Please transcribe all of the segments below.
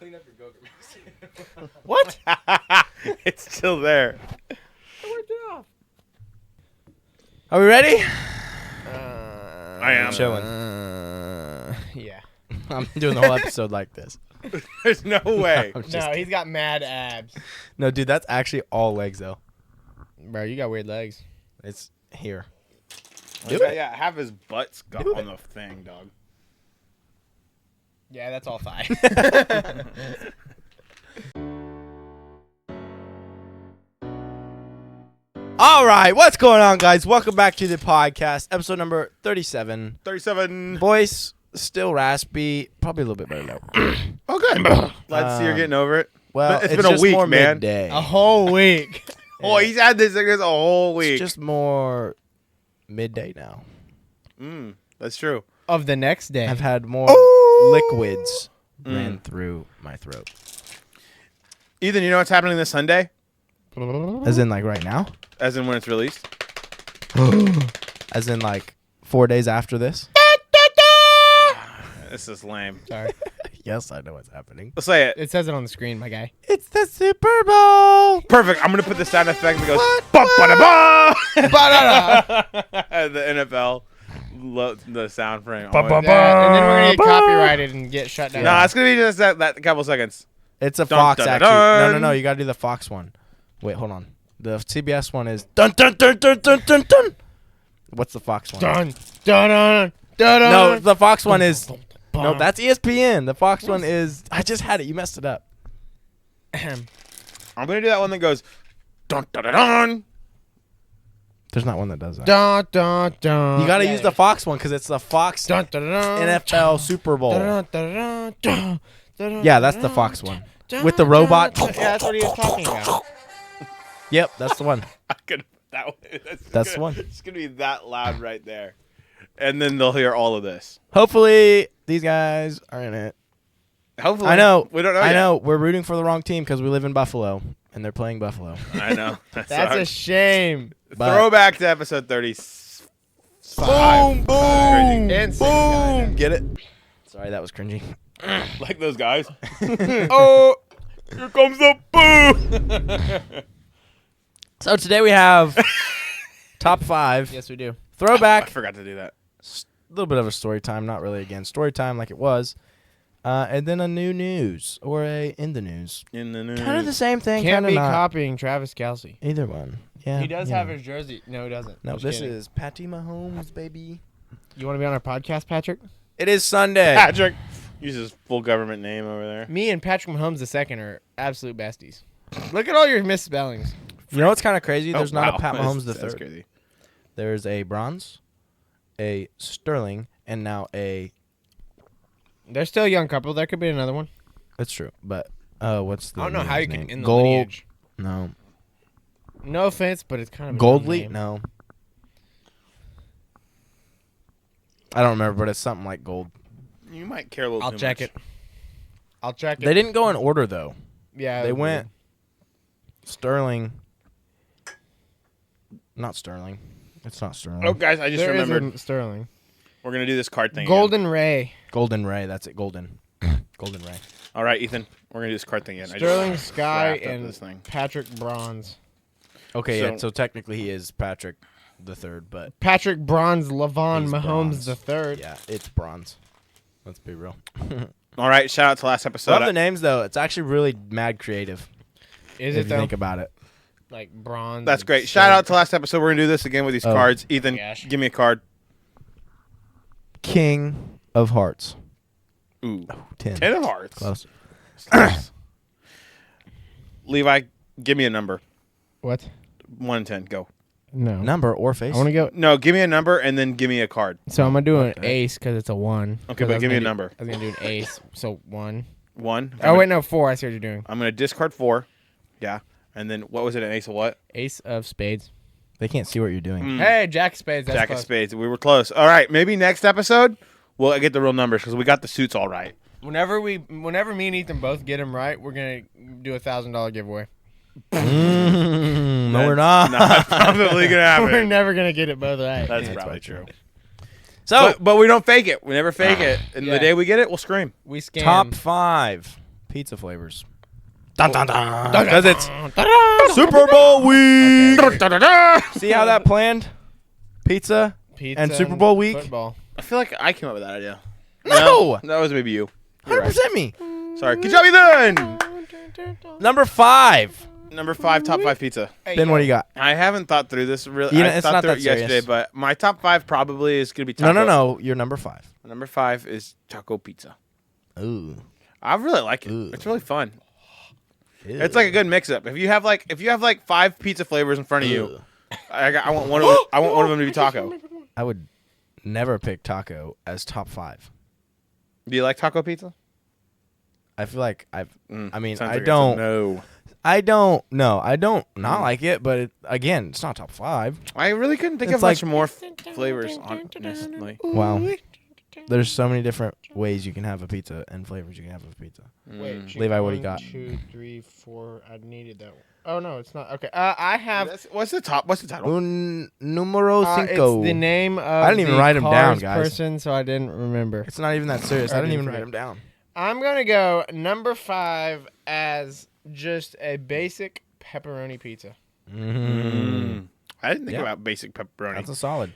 clean up your GoGurt mix. What? It's still there. I worked it off. Are we ready? I am. Showing. Yeah. I'm doing the whole episode like this. There's no way. No, he's got mad abs. No, dude, that's actually all legs, though. Bro, you got weird legs. It's here. Yeah, have his butts go Do on it. the thing, dog. Yeah, that's all thigh. All right, what's going on, guys? Welcome back to the podcast, episode number 37. 37. Voice still raspy, probably a little bit better now. Okay. Let's see you're getting over it. Well, It's been a just week, more man. Midday. A whole week. Oh, he's had this sickness a whole week. It's just more midday now. That's true. Of the next day. I've had more liquids ran through my throat. Ethan, you know what's happening this Sunday? As in, like, right now? As in when it's released? As in, like, 4 days after this? This is lame. Sorry. Yes, I know what's happening. Let's say it. It says it on the screen, my guy. It's the Super Bowl! Perfect. I'm going to put the sound effect that goes, What? bum, ba, da, ba. Ba-da-da. The NFL, the sound frame. Ba, ba, Yeah, and then we're going to get copyrighted and get shut down. No, it's going to be just that couple seconds. It's a Dun, Fox, dun, actually. dun. No, you gotta do the Fox one. Wait, hold on. The CBS one is dun dun dun dun dun dun dun. What's the Fox one? Dun, dun, dun, dun, dun. No, the Fox one is... No, that's ESPN. The Fox one is... I just had it. You messed it up. I'm going to do that one that goes, dun, dun, dun, dun. There's not one that does that. Dun, dun, dun. You gotta use the Fox one because it's the Fox Dun, dun, dun, NFL Super Bowl. dun, dun, dun, dun, dun, Yeah, that's the dun, Fox one. dun, With the dun, robot. dun. Yeah, that's what he was talking about. Yep, that's the one. I could, that's That's gonna, the one. It's going to be that loud right there. And then they'll hear all of this. Hopefully, these guys are in it. Hopefully. I know. We don't know I yet. know. We're rooting for the wrong team because we live in Buffalo and they're playing Buffalo. I know. That's a shame. But- Throwback to episode 35. Boom, boom, And boom. Get it? Sorry, that was cringy. Like those guys. Oh, here comes the boo. So today we have top 5. Yes, we do. I Throwback. forgot to do that. A little bit of a story time. Not really, again. Story time like it was. And then a new news. Or a in the news. In the news. Kind of the same thing. Can't Kind of be not. copying Travis Kelce. Either one. Yeah. He does yeah. have his jersey. No, he doesn't. No, Just this kidding. is Patty Mahomes, baby. You want to be on our podcast, Patrick? It is Sunday. Patrick uses full government name over there. Me and Patrick Mahomes II are absolute besties. Look at all your misspellings. You know what's kind of crazy? There's Oh, not wow. a Pat Mahomes That's III. crazy. There's a Bronze, a Sterling, and now a... They're still a young couple. There could be another one. That's true, but what's the I don't know how you man's can name? in the Gold? lineage. No. No offense, but it's kind of a dumb Goldly? name. No. I don't remember, but it's something like gold. You might care a little I'll too check much. it. I'll check it. They didn't go in order, though. Yeah, They went Sterling. Not Sterling. It's not Sterling. Oh, guys, I just There remembered. isn't Sterling. We're going to do this card thing Golden Ray. Golden Ray. That's it. Golden. Golden Ray. again. All right, Ethan. We're going to do this card thing again. Sterling I just Sky wrapped up and this thing. Patrick Bronze. Okay, So- yeah. So technically, he is Patrick the third, but Patrick Bronze Levon he's Mahomes bronze. III. Yeah, it's bronze. Let's be real. All right, shout out to last episode. Love the names though. It's actually really mad creative. Is if it you though? think about it. Like bronze. That's and great. silver. Shout out to last episode. We're going to do this again with these Oh. cards. Ethan, Gosh. give me a card. King of Hearts. Ooh. 10. 10 of hearts. Close. Levi, give me a number. What? 1 and 10. Go. No. Number or face. I want to go. No, give me a number and then give me a card. So I'm gonna do an Okay. ace because it's a 1. Okay, 'Cause but I was give me a gonna do- number. I was gonna do an ace. So 1. 1. Oh wait, no, 4. I see what you're doing. I'm going to discard 4. Yeah. And then what was it? An ace of what? Ace of spades. They can't see what you're doing. Mm. Hey, Jack of spades. That's Jack of close. spades. We were close. All right, maybe next episode we'll get the real numbers because we got the suits all right. Whenever me and Ethan both get them right, we're gonna do a $1,000 giveaway. No, we're not. Not probably gonna happen. We're never gonna get it both right. That's That's probably probably true. So, But we don't fake it. We never fake it. And Yeah. the day we get it, we'll scream. We scam. top 5 pizza flavors. Dun, dun, dun. Because it's Super Bowl week. See how that planned? Pizza Pizza and Super Bowl week? Football. I feel like I came up with that idea. No! That was maybe you. You're 100% right. me. Sorry. Good job, Ethan. Number 5. Number 5, top 5 pizza. Hey, Ben, what do you got? I haven't thought through this really. You know, I it's thought not through that it yesterday, serious. but my top 5 probably is going to be taco. No. You're number 5. Number 5 is taco pizza. Ooh. I really like it. Ooh. It's really fun. Ew. It's like a good mix-up. If you have like 5 pizza flavors in front of you, Ugh. I want one of them, I want one of them to be taco. I would never pick taco as top 5. Do you like taco pizza? I feel like I mean, Sounds I like it's a don't. No. I don't. No, I don't not like it, but again, it's not top 5. I really couldn't think It's of like- much more flavors, honestly. Wow. There's so many different ways you can have a pizza and flavors you can have a pizza. Wait, chicken, Levi, what do you got? 1, 2, 3, 4. I needed that one. Oh no, it's not. Okay. I have. What's the title? Numero cinco. It's the name of I didn't even the write 'em down, Cars guys. person, so I didn't remember. It's not even that serious. I didn't even forget. write them down. I'm gonna go number 5 as just a basic pepperoni pizza. Mm. I didn't think Yeah. about basic pepperoni. That's a solid.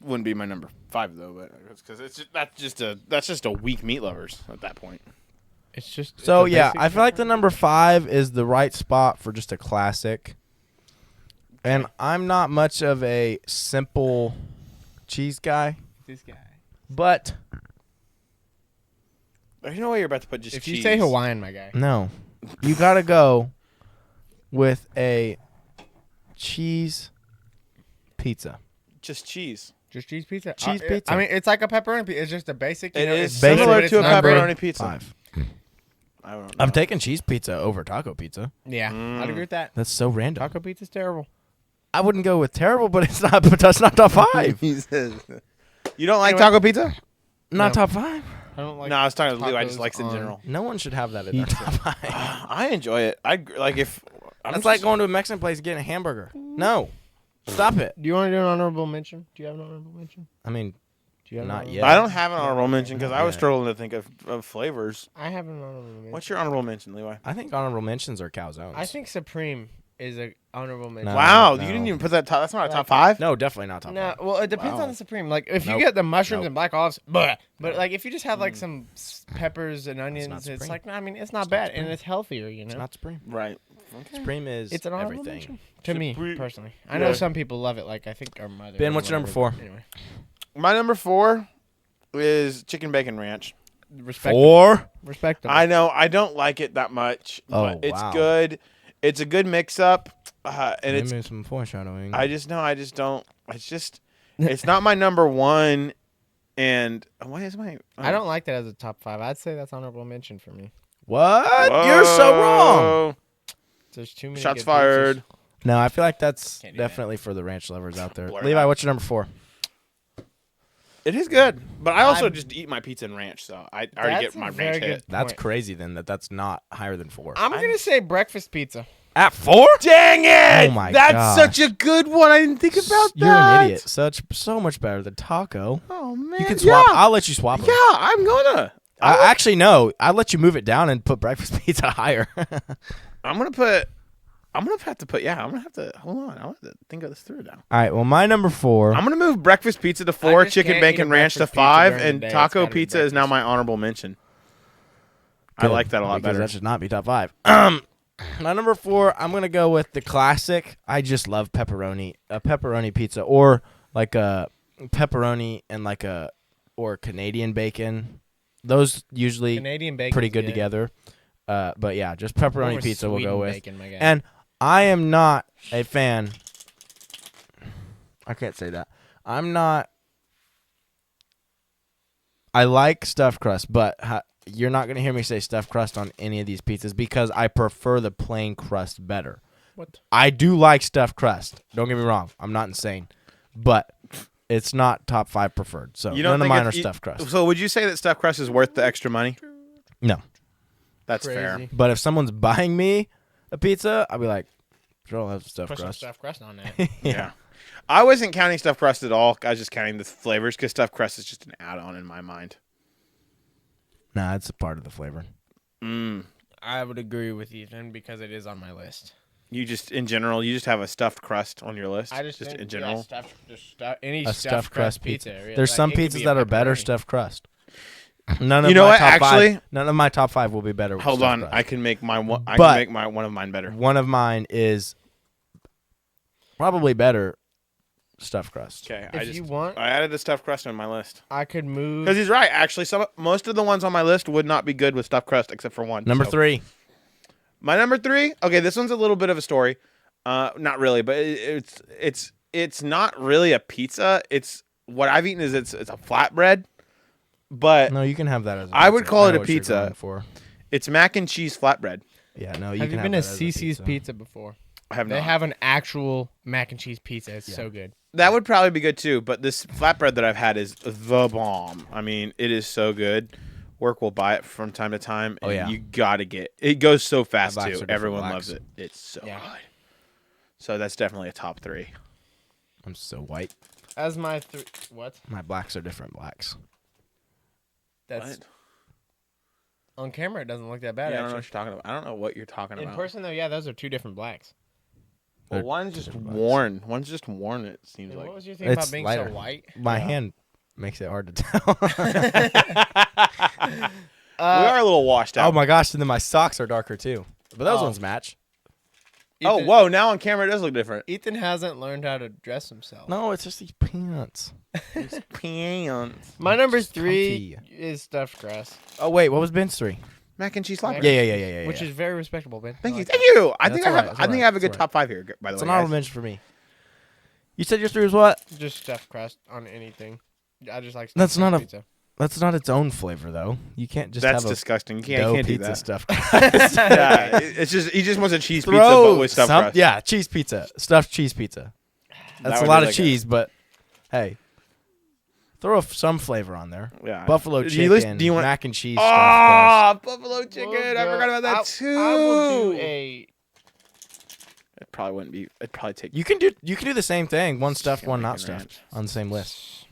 Wouldn't be my number 5 though, but because that's just a weak meat lovers at that point. It's just So it's a yeah, basic I feel like the pepperoni. number 5 is the right spot for just a classic. And I'm not much of a simple cheese guy, This guy. but There's no way you're about to put just If cheese. you say Hawaiian, my guy. no, you gotta go with a cheese pizza. just cheese. Just cheese pizza. Cheese pizza. I mean, it's like a pepperoni pizza. It's just a basic. You It know, is it's basic, similar but to a it's not great. pepperoni pizza. 5. I don't know. I'm taking cheese pizza over taco pizza. Yeah, I'd agree with that. That's so random. Taco pizza's terrible. I wouldn't go with terrible, but it's not. But that's not top 5. He says, you don't like Anyway. taco pizza? Not No. top 5. I don't like. No, I was talking to Levi. I just tacos likes it in on- general. No one should have that at that top 5. I enjoy it. I like if. That's like going to a Mexican place and getting a hamburger. No, stop it. Do you want to do an honorable mention? Do you have an honorable mention? I mean, Do you have an Not honorable yet. I don't have an honorable mention because I was Yeah. struggling to think of flavors. I have an honorable mention. What's your honorable mention, Levi? I think honorable mentions are calzones. I think Supreme is a honorable mention. No. Wow, no. you didn't even put that top. That's not a top Like- 5. No, definitely not top No, 5. well, it depends Wow. on the Supreme. Like, if Nope. you get the mushrooms Nope. and black olives, but Nope. like if you just have like some peppers and onions, it's Supreme. like, no, I mean, it's not not bad Supreme. and it's healthier, you know. It's not Supreme. Right. Supreme is It's an honorable everything. mention to me Supreme. personally. I know Yeah. some people love it. Like I think our mother. Ben, or what's your number whatever, 4? but Anyway, My number 4 is chicken bacon ranch. respectable. 4? Respectable. I know I don't like it that much, Oh, but it's wow. good. It's a good mix up, and it's. Maybe some foreshadowing. I just know. I just don't. It's just. It's not my number 1, and what is my? I don't like that as a top 5. I'd say that's honorable mention for me. What? You're so wrong. Whoa. There's too many. Shots good fired. pizzas. No, I feel like that's Can't do that. definitely for the ranch lovers out there. Blur it Levi, out. what's your number 4? It is good, but I also I'm- just eat my pizza and ranch, so I already That's get my a very ranch good hit. That's point. crazy then that's not higher than 4. I'm gonna say breakfast pizza. At 4? Dang it! Oh my That's gosh. such a good one. I didn't think about that. You're an idiot. So much better than taco. Oh man, You can swap. Yeah, I'll let you swap them. yeah I'm gonna. I actually no. I'll let you move it down and put breakfast pizza higher. I'm gonna put. I'm gonna have to put. Yeah, I'm gonna have to. Hold on. I want to think of this through now. All right. Well, my number 4. I'm gonna move breakfast pizza to 4, just chicken can't eat bacon a ranch to breakfast pizza 5, during the and day. It's taco gotta be pizza is now breakfast. my honorable mention. I Good, like that a lot because better. That should not be top 5. My number 4, I'm gonna go with the classic. I just love pepperoni, a pepperoni pizza, or like a pepperoni and like a or Canadian bacon. Those usually Canadian bacon. pretty good together. But yeah, just pepperoni pizza we'll go with. Bacon, my guy. And I am not a fan. I can't say that. I'm not. I like stuffed crust, but you're not going to hear me say stuffed crust on any of these pizzas because I prefer the plain crust better. what? I do like stuffed crust. Don't get me wrong. I'm not insane. But it's not top 5 preferred. So You don't none of think mine are it's- stuffed crust. So would you say that stuffed crust is worth the extra money? No. That's Crazy. fair. But if someone's buying me a pizza, I'll be like, sure, I'll have stuffed Put some crust. stuffed crust on that. Yeah. I wasn't counting stuffed crust at all. I was just counting the flavors because stuffed crust is just an add-on in my mind. Nah, it's a part of the flavor. I would agree with Ethan because it is on my list. You just in general, you just have a stuffed crust on your list. I just think, in general. Any A stuffed crust pizza. There's some pizzas that are better pepperoni. stuffed crust. None of You know my what, top actually- five, none of my top 5 will be better. With Hold stuffed on, crust. I can make my one. I But- can make one of mine better. One of mine is probably better stuffed crust. Okay, If you want, I added the stuffed crust on my list I could move. because he's right. Actually, most of the ones on my list would not be good with stuffed crust except for one. Number so. 3. My number 3. Okay, this one's a little bit of a story. Not really, but it's not really a pizza. It's what I've eaten is it's a flatbread, but No, you can have that as a I would pizza. call it know a what you're pizza. going For. it's mac and cheese flatbread. Yeah, no, you Have can you been have to that as a CC's Pizza before? I have They not. have an actual mac and cheese pizza. It's so good. That would probably be good too, but this flatbread that I've had is the bomb. I mean, it is so good. Work will buy it from time to time. Oh, and yeah. You gotta get it. Goes so fast blacks are too. different Everyone blacks. loves it. It's so Yeah. good. So that's definitely a top 3. I'm so white. As my what? My blacks are different blacks. That's on camera. It doesn't look that bad. I don't know actually. what you're talking about. I don't know what you're talking In about. person though, yeah, those are two different blacks. Well, They're one's just different blacks. worn. One's just worn. It seems And like. what was your thing It's about being lighter. so white? My hand makes it hard to tell. We are a little washed out. Oh my gosh, and then my socks are darker too. But those Oh. ones match. Oh, Ethan- whoa! Now on camera it does look different. Ethan hasn't learned how to dress himself. No, it's just these pants. Pants. My number Just 3 comfy. is stuffed crust, Oh wait, what was Ben's 3? Mac and cheese Mac- flatbread. Yeah. which is very respectable, Ben. Thank I you. like Thank you. I That's think I alright, have. that's I think alright, I have a that's good top 5 here. By the It's way, an honorable guys. mention for me. You said your 3 was what? that. Just stuffed crust on anything. I just like. That's stuffed not crust a- pizza. That's not its own flavor though. You can't just That's have a disgusting. You dough can't do pizza that. stuff. Yeah, it's just he just wants a cheese pizza, but with stuffed crust. Yeah, cheese pizza, stuffed cheese pizza. That's That a would lot be of like cheese, but hey, throw some flavor on there. Yeah. Buffalo Do chicken, you listen- do you want- mac and cheese stuffed crust. Oh, buffalo chicken! We'll I go- forgot about that too. I will do a. It probably wouldn't be. It'd probably take. You can do the same thing. One stuffed, Chicken one not bacon stuffed ranch. on the same list.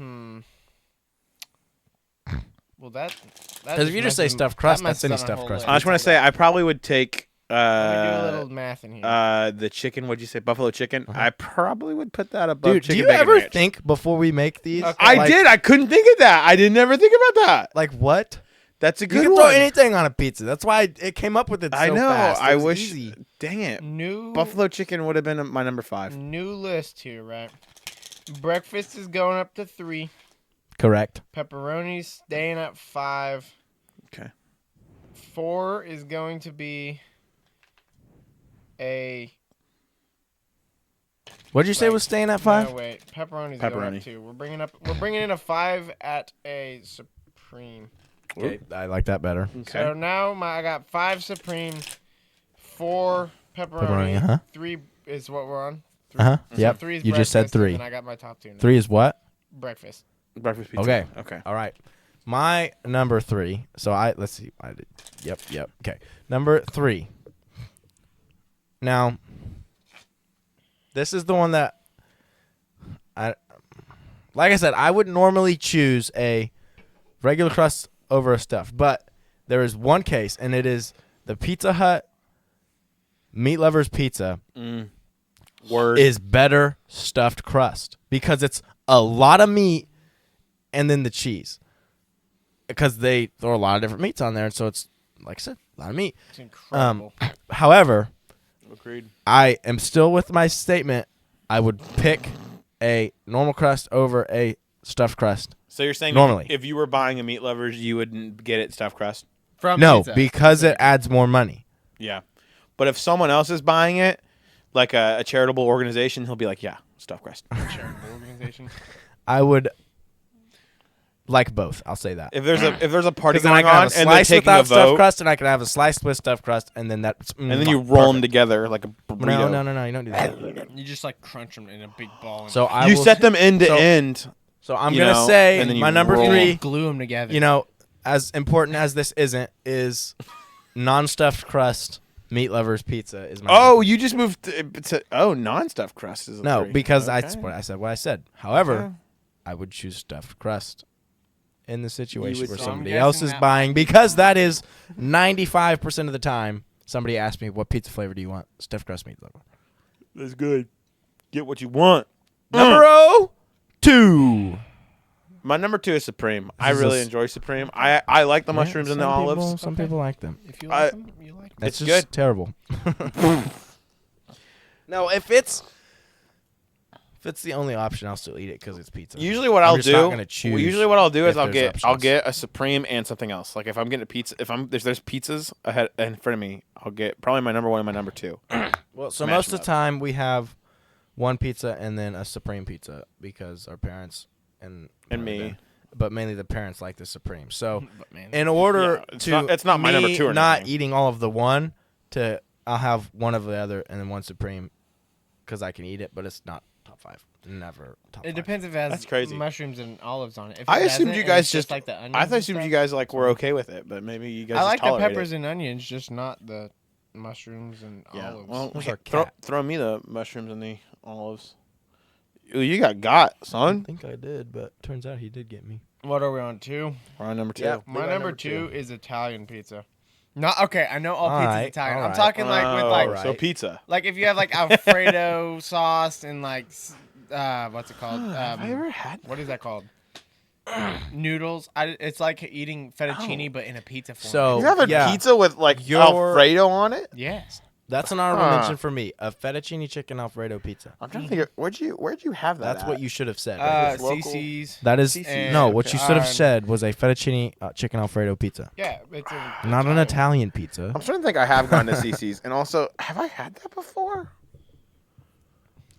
Well, that. Because if you just say stuffed crust, that's any stuffed crust. I just want to say I probably would take. Let me do a little math in here. The chicken. What'd you say? Buffalo chicken. I probably would put that above Dude, chicken do you bacon ever ranch. think before we make these? Okay. I like- did. I couldn't think of that. I didn't ever think about that. Like what? That's a You good can one. throw anything on a pizza. That's why it came up with it so I know. fast. It I was wish. easy. Dang it. New Buffalo chicken would have been my number 5. New list here, right? Breakfast is going up to 3. Correct. Pepperoni's staying at 5. Okay. 4 is going to be a. What did you say Like, was staying at 5? No, wait. Pepperoni's going Pepperoni. up 2. We're bringing in a 5 at a Supreme. Okay, I like that better. Okay. So now I got 5 Supreme, 4 pepperoni, Pepperoni, uh-huh. 3 is what we're on. 3. Uh huh. So Yep. 3 is You just said breakfast, and 3. then I got my top 2 now. 3 is what? Breakfast. Breakfast pizza. Okay. Okay. All right. My number 3. So let's see. I did. Yep. Okay. Number 3. Now, this is the one that like I said, I would normally choose a regular crust over a stuffed, but there is one case, and it is the Pizza Hut Meat Lovers Pizza Word. is better stuffed crust because it's a lot of meat and then the cheese. Because they throw a lot of different meats on there, and so it's, like I said, a lot of meat. It's incredible. However, Agreed. I am still with my statement. I would pick a normal crust over a stuffed crust. So you're saying Normally. if you were buying a meat lovers, you wouldn't get it stuffed crust? From No, Pizza. because it adds more money. Yeah. But if someone else is buying it, like a charitable organization, he'll be like, yeah, stuffed crust. Charitable organization. I would like both. I'll say that. If there's a party 'Cause then I going can on have a and they're slice taking a without stuffed vote, crust, and I can have a slice with stuffed crust, and then that's and then you roll them perfect. together like a burrito. No, you don't do that. You just like crunch them in a big ball. And So I You will, set them end to so- end. So I'm you gonna know, say and then you my number roll. 3. glue them together. You know, as important as this isn't, is non-stuffed crust Meat Lovers Pizza is my Oh, you just moved to non-stuffed crust is a no, 3. because Okay. I said what I said. However, Okay. I would choose stuffed crust in the situation would where say- somebody I'm else guessing is that buying, might be because that is 95% of the time somebody asks me, what pizza flavor do you want? Stuffed crust meat lover. That's good. Get what you want. Number 2. My number 2 is Supreme. I This is really a s- enjoy Supreme. I like the mushrooms and the olives. Some people like them. If you I- like them, you like them. That's It's just good. terrible. No, if it's the only option, I'll still eat it because it's pizza. Usually what I'm I'll just do. not gonna choose Usually what I'll do is if I'll there's I'll options. get a Supreme and something else. Like if I'm getting a pizza, if there's pizzas ahead in front of me, I'll get probably my number 1 and my number 2. Well, so Smash most of them the up. time we have one pizza and then a Supreme pizza because our parents and me. then- but mainly the parents like the Supreme. So But man, in order Yeah, to it's not my number me 2 or not anything. eating all of the one, I'll have one of the other and then one Supreme because I can eat it, but it's not top 5. Never top 5. it depends if it has That's crazy. mushrooms and olives on it. If I it assumed doesn't you and guys it's just. like the onions I and assumed you stuff, guys like were okay with it, but maybe you guys. I just like the tolerate peppers it. and onions, just not the mushrooms and Yeah. olives. Well, Those hey, are cat. throw me the mushrooms and the olives. Ooh, you got I son. think I did, but turns out he did get me. What are we on, 2? We're on number 2. Yeah. My Levi, number number 2 2. is Italian pizza. Not okay. I know all All pizza's right, Italian. all I'm right. talking like with like right. so pizza. like if you have like Alfredo sauce and like what's it called? Have I ever had? What is that called? Noodles. It's like eating fettuccine Oh. but in a pizza form. So- You have a yeah. pizza with like Your- Alfredo on it? yes. That's an honorable Huh. mention for me. A fettuccine chicken Alfredo pizza. I'm trying to think. Where'd you have that? That's at? what you should have said. It's local. CC's. That is CC's. no. What you should have Okay. said was a fettuccine chicken Alfredo pizza, Yeah, it's not an Italian pizza. I'm starting to think I have gone to CC's, and also have I had that before?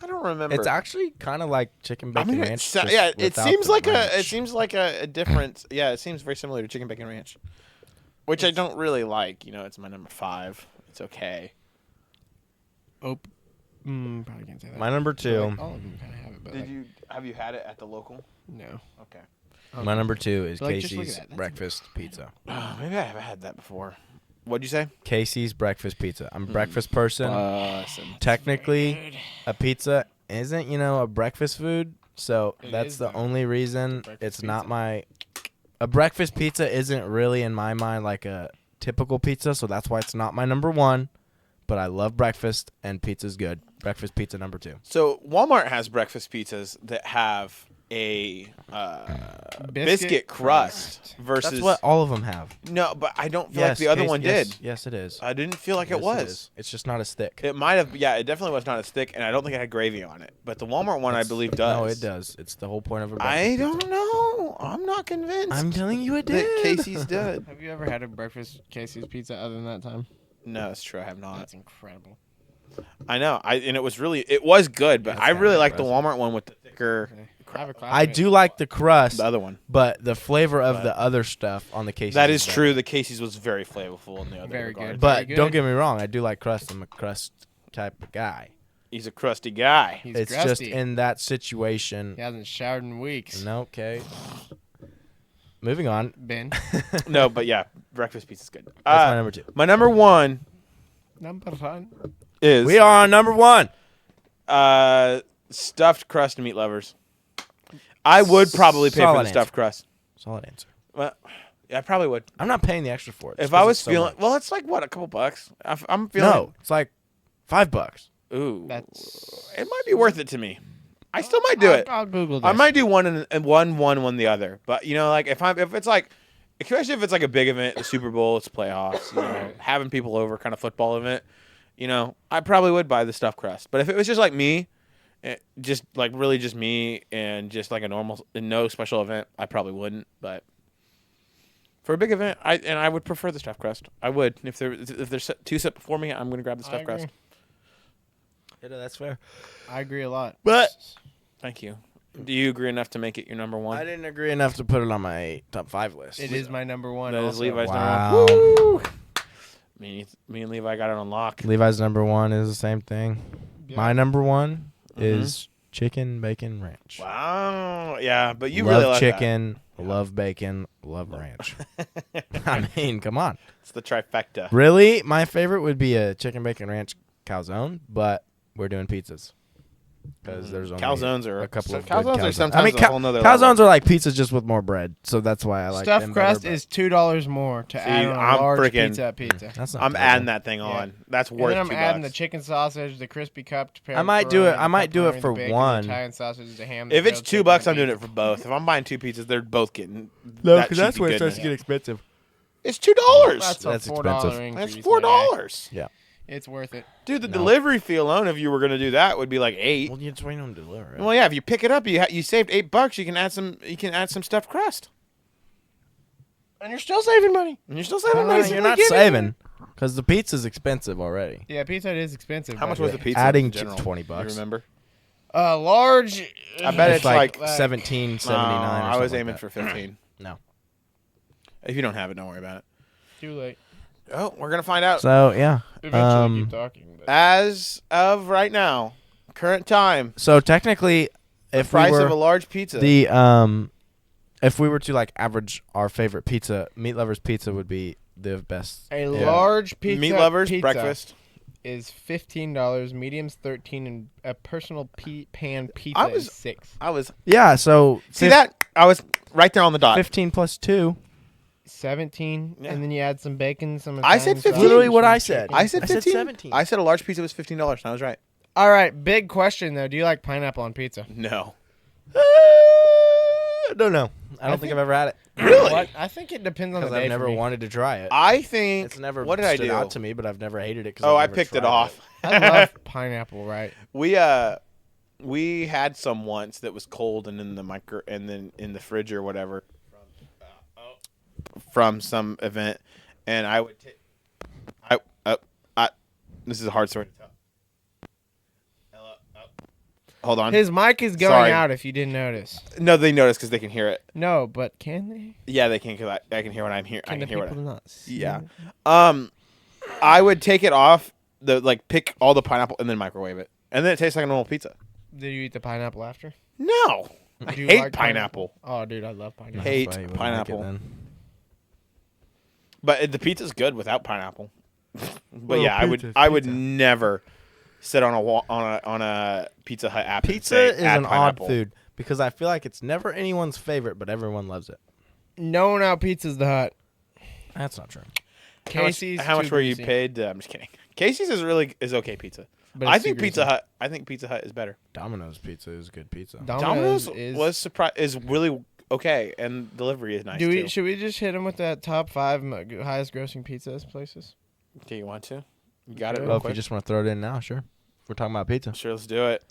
I don't remember. It's actually kind of like chicken I bacon mean, ranch. it just without seems like it seems like a different. Yeah, it seems very similar to chicken bacon ranch, which I don't really like. You know, it's my number 5. It's okay. probably can't say that. my number But, 2. like, all of them kind of have it, but like, Have you had it at the local? no. Okay. My number 2 is But, like, just look at Casey's that. That's breakfast pizza. Maybe I have had that before. What'd you say? Casey's breakfast pizza. I'm a breakfast person. Bussin'. Technically, a pizza isn't a breakfast food, so It that's is, the though. only reason Breakfast it's not pizza. my. A breakfast pizza isn't really in my mind like a typical pizza, so that's why it's not my number 1. But I love breakfast, and pizza's good. Breakfast pizza number 2. So Walmart has breakfast pizzas that have a biscuit crust versus. That's what all of them have. No, but I don't feel like the other one yes, did. Yes, it is. I didn't feel like Yes, it was. is. It's just not as thick. It might have. Yeah, it definitely was not as thick, and I don't think it had gravy on it. But the Walmart one, I believe, does. No, it does. It's the whole point of a breakfast I pizza. don't know. I'm not convinced. I'm telling you it that did. Casey's did. Have you ever had a breakfast Casey's pizza other than that time? No, it's true. I have not. That's incredible. I know. And it was good, but That's I kinda really like the impressive. Walmart one with the thicker. I have a I classmate- do like the crust, The other one. but the flavor of But- the other stuff on the Casey's. That is better. true. The Casey's was very flavorful in the other Very regard. good. But Very don't good. get me wrong, I do like crust. I'm a crust type of guy. He's a crusty guy. He's It's crusty. just in that situation. He hasn't showered in weeks. No, okay. Moving on. Ben. No, but yeah, breakfast pizza's good. That's my number 2. My number 1 Number 1. is We are on number 1. stuffed crust meat lovers. I would probably pay for Solid the answer. stuffed crust. Solid answer. Well, yeah, I probably would. I'm not paying the extra for it. If just I 'cause was it's so feeling, much. well, it's like what, a couple bucks. I'm feeling. No, it's like $5. Ooh, That's. it might be worth it to me. I still might do it. I'll Google this. I might do one and one the other. But you know, like if it's like, especially if it's like a big event, the Super Bowl, it's playoffs, you know, having people over, kind of football event, you know, I probably would buy the stuffed crust. But if it was just like me, just like really just me and just like a normal, no special event, I probably wouldn't. But for a big event, I would prefer the stuffed crust. I would if there's 2 set before me, I'm gonna grab the I stuffed crust. agree. Yeah, that's fair. I agree a lot. But- Thank you. Do you agree enough to make it your number 1? I didn't agree enough to put it on my top 5 list. It is my number 1. That is also. Levi's Wow. number 1. Woo! Me and Levi got it on lock. Levi's number 1 is the same thing. Yeah. My number 1 Mhm. is chicken bacon ranch. Wow. Yeah, but you love really like chicken, love bacon, love ranch. I mean, come on. It's the trifecta. Really, my favorite would be a chicken bacon ranch calzone, but we're doing pizzas. because there's only calzones are a couple of good calzones are calzones. sometimes I mean, a whole nother calzones level. are like pizzas just with more bread, so that's why I like Stuffed them crust better, is $2 more to add on a I'm large freaking- pizza at pizza. that's not I'm terrible. adding that thing on. That's And worth then I'm $2. adding the chicken sausage, the crispy cupped I might do it- pepperoni, I might do it the for bacon, one. The Italian sausage, the ham. If the it's grilled $2, chicken, I'm doing the it for both. If I'm buying 2 pizzas, they're both getting No, that because that's cheapy where it starts goodness. to get expensive. It's $2. That's a That's $4 expensive. increase. That's my guy. $4. It's worth it. Dude, the No. delivery fee alone, if you were gonna do that, would be like $8. Well, you just wait on them to deliver it. Well, yeah, if you pick it up, you saved $8. You can add some stuffed crust, And you're still saving money. and you're still saving money. You're not saving because the pizza's expensive already. Yeah, pizza Hut is expensive. How much but- was the pizza? Adding in to general? $20. You remember? Large. I bet It's it's like like $17.79. No, I was or aiming something for 15. No. If you don't have it, don't worry about it. Too late. Oh, we're gonna find out. So yeah. Eventually, keep talking. But. As of right now, current time, So technically, if we price were of a large pizza. if we were to like average our favorite pizza, Meat Lovers Pizza would be the best. A Yeah. large pizza. Meat lovers pizza breakfast. is $15. Medium's $13, and a personal pan pizza I was- is $6. I was Yeah. So see that I was right there on the dot. 15 plus 2. 17, Yeah. and then you add some bacon, some. I said Italian 15. sausage, Literally what some I said. chicken. I said I said 15. 17. I said a large pizza was $15. And I was right. All right, big question though. Do you like pineapple on pizza? No. Don't know. I don't think I've ever had it Really? What? I think it depends on the because day. I've never for me. wanted to try it. I think It's never what did I stood do? out to me, but I've never hated it. Cause Oh, I've I never picked it tried off. I love pineapple, right? We had some once that was cold and in the micro and then in the fridge or whatever from some event, and I would take. This is a hard story to tell. Hold on. His mic is going Sorry. out. If you didn't notice. No, they notice because they can hear it. No, but can they? Yeah, they can. Cause I can hear what I'm here. I Can can the hear people what. not see? Yeah. I would take it off pick all the pineapple and then microwave it, and then it tastes like a normal pizza. Did you eat the pineapple after? No, I Do you hate like pineapple. Oh, dude, I love pineapple. Hate That's why you wouldn't pineapple. Like it, then. But the pizza's good without pineapple. But Well, yeah, pizza's I would pizza. never sit on a Pizza Hut app. and Pizza say, is "Add an pineapple." odd food because I feel like it's never anyone's favorite, but everyone loves it. No one out pizzas the Hut. That's not true. Casey's. How much too were you greasy. paid? I'm just kidding. Casey's is okay pizza. But I it's too think greasy. Pizza Hut is better. Domino's pizza is good pizza. Domino's is. is really okay, and delivery is nice too. Should we just hit him with that top 5 highest grossing pizza places? Do you want to? You got it Well, real Well, if you quick. just want to throw it in now, sure. If we're talking about pizza. Sure, let's do it.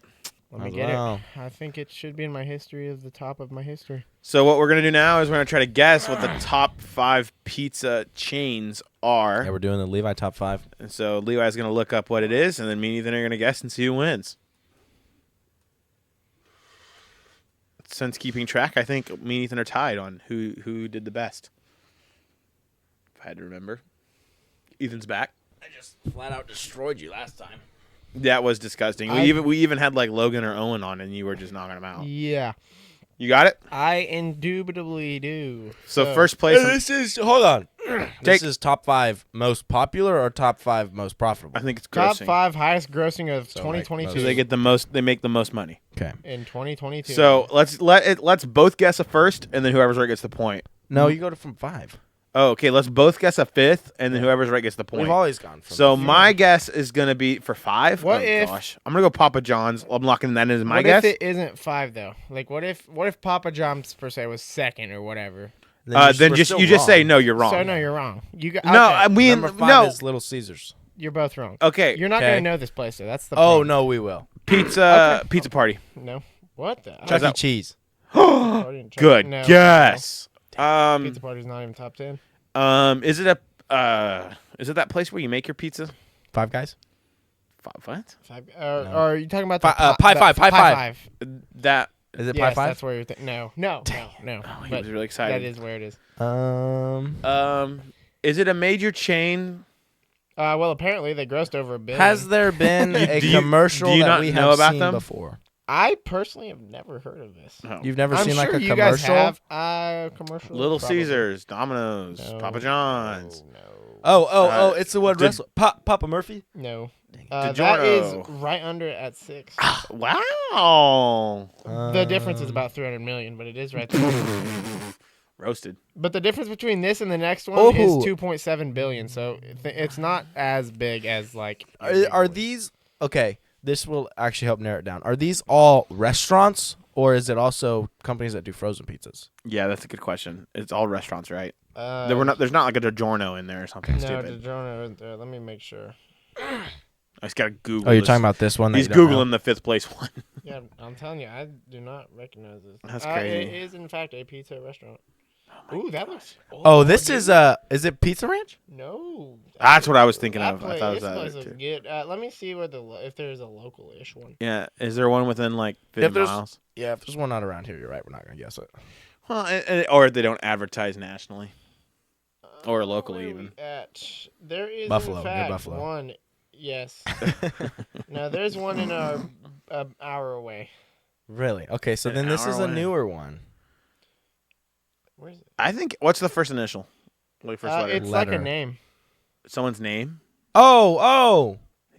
Let me As get well. it. I think it should be in my history of the top of my history. So what we're gonna do now is we're gonna try to guess what the top 5 pizza chains are. Yeah, we're doing the Levi top 5. And so Levi's gonna look up what it is, and then me and Ethan are gonna guess and see who wins. Since keeping track, I think me and Ethan are tied on who did the best. If I had to remember, Ethan's back. I just flat out destroyed you last time. That was disgusting. We even had like Logan or Owen on, and you were just knocking them out. Yeah, You got it. I indubitably do. So first place. This is hold on. Take- This is top 5 most popular or top 5 most profitable. I think it's top grossing. 5 highest grossing of So, like, 2022. So they get the most. They make the most money. Okay. in 2022. So let's both guess a first, and then whoever's right gets the point. No, you go to from 5. Oh, okay. Let's both guess a fifth, and then whoever's right gets the point. We've always gone from. So my guess is gonna be for 5. What oh if- gosh, I'm gonna go Papa John's. I'm locking that in as my what guess. if it isn't 5 though? Like what if Papa John's per se was second or whatever? Then we're just still you just say wrong. no, you're wrong. So no, you're wrong. You got No, okay. I mean Number 5 no. is Little Caesars. You're both wrong. Okay, You're not Okay. gonna know this place though. That's the Oh point. no, we will. pizza Party. No. What the? Chuck Chuck that- E. Cheese. Party and Chuck- Good no, guess. no. Pizza Party's not even top 10. Is it that place where you make your pizza? 5 Guys. What? 5. No. Or are you talking about the Pie the- Five, Pie Pie Five. That Is it Yes, Pie 5? that's where you're no. he But was really that excited. is where it is. Is it a major chain? Well, apparently they grossed over $1 billion. Has there been a Do you- commercial do you that not we know have about seen them? before? I personally have never heard of this. No. You've never I'm seen sure like a you guys commercial? have commercial. Little probably. Caesars, Domino's, No, Papa John's. No. Oh, it's the one did- wrestle. Papa Murphy. No. That is DiGiorno. right under it at 6. Wow. The difference is about 300 million, but it is right there. Roasted. But the difference between this and the next one is Oh. 2.7 billion, so it's not as big as like. Are these okay? This will actually help narrow it down. Are these all restaurants, or is it also companies that do frozen pizzas? Yeah, that's a good question. It's all restaurants, right? Uh, There's not like a DiGiorno in there or something no, stupid. DiGiorno isn't there. Let me make sure. I just gotta Google. Oh, you're this. talking about this one? That He's you don't know? Googling the 5th place one. Yeah, I'm telling you, I do not recognize this. That's crazy. It is in fact a pizza restaurant. Ooh, that looks. Oh, this dude. is it Pizza Ranch? No. That's what I was thinking That of. I thought it was this that place other is too. good. Let me see where if there's a local-ish one. Yeah, is there one within like 50 If there's- miles? Yeah, if there's one not around here, you're right. We're not gonna guess it. Well, or they don't advertise nationally. Or locally, Where are even. we at? There is Buffalo, in near fact Buffalo. one. Yes. No, there's one in our hour away. Really? Okay, so An then this hour is a away. newer one. Where is it? I think. What's the first initial? Like first letter. It's like a Letter. name. Someone's name. Oh,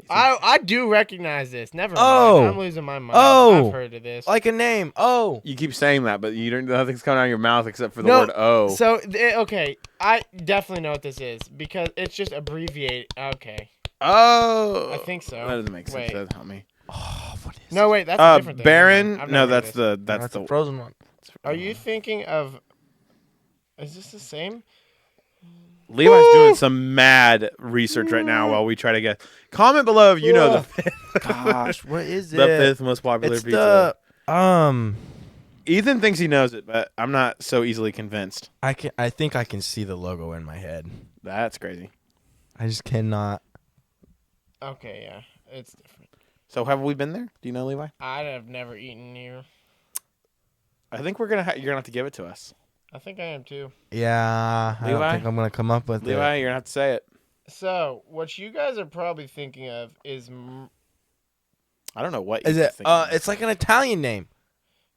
I do recognize this. Never mind. Oh. I'm losing my mind. Oh. I've heard of this. like a name. Oh, You keep saying that, but you don't. Nothing's coming out of your mouth except for the No, word "oh." So okay, I definitely know what this is because it's just abbreviated. Okay, Oh, I think so. That doesn't make sense. Wait. That doesn't help me. what is? No, wait, that's a different thing. Never Baron. mind. I've No, never heard that's of this. that's the. the frozen one. Are you thinking of? Is this the same? Levi's doing some mad research right now while we try to guess. Comment below if you know the fifth, Gosh, what is it? the 5th most popular It's pizza. the Ethan thinks he knows it, but I'm not so easily convinced. I think I can see the logo in my head. That's crazy. I just cannot. Okay, yeah, it's different. So have we been there? Do you know Levi? I have never eaten here. I think you're gonna have to give it to us. I think I am too. Yeah, I don't Levi? think I'm gonna come up with Levi, it. you're gonna have to say it. So what you guys are probably thinking of is I don't know what Is you're it? thinking of. It's like an Italian name.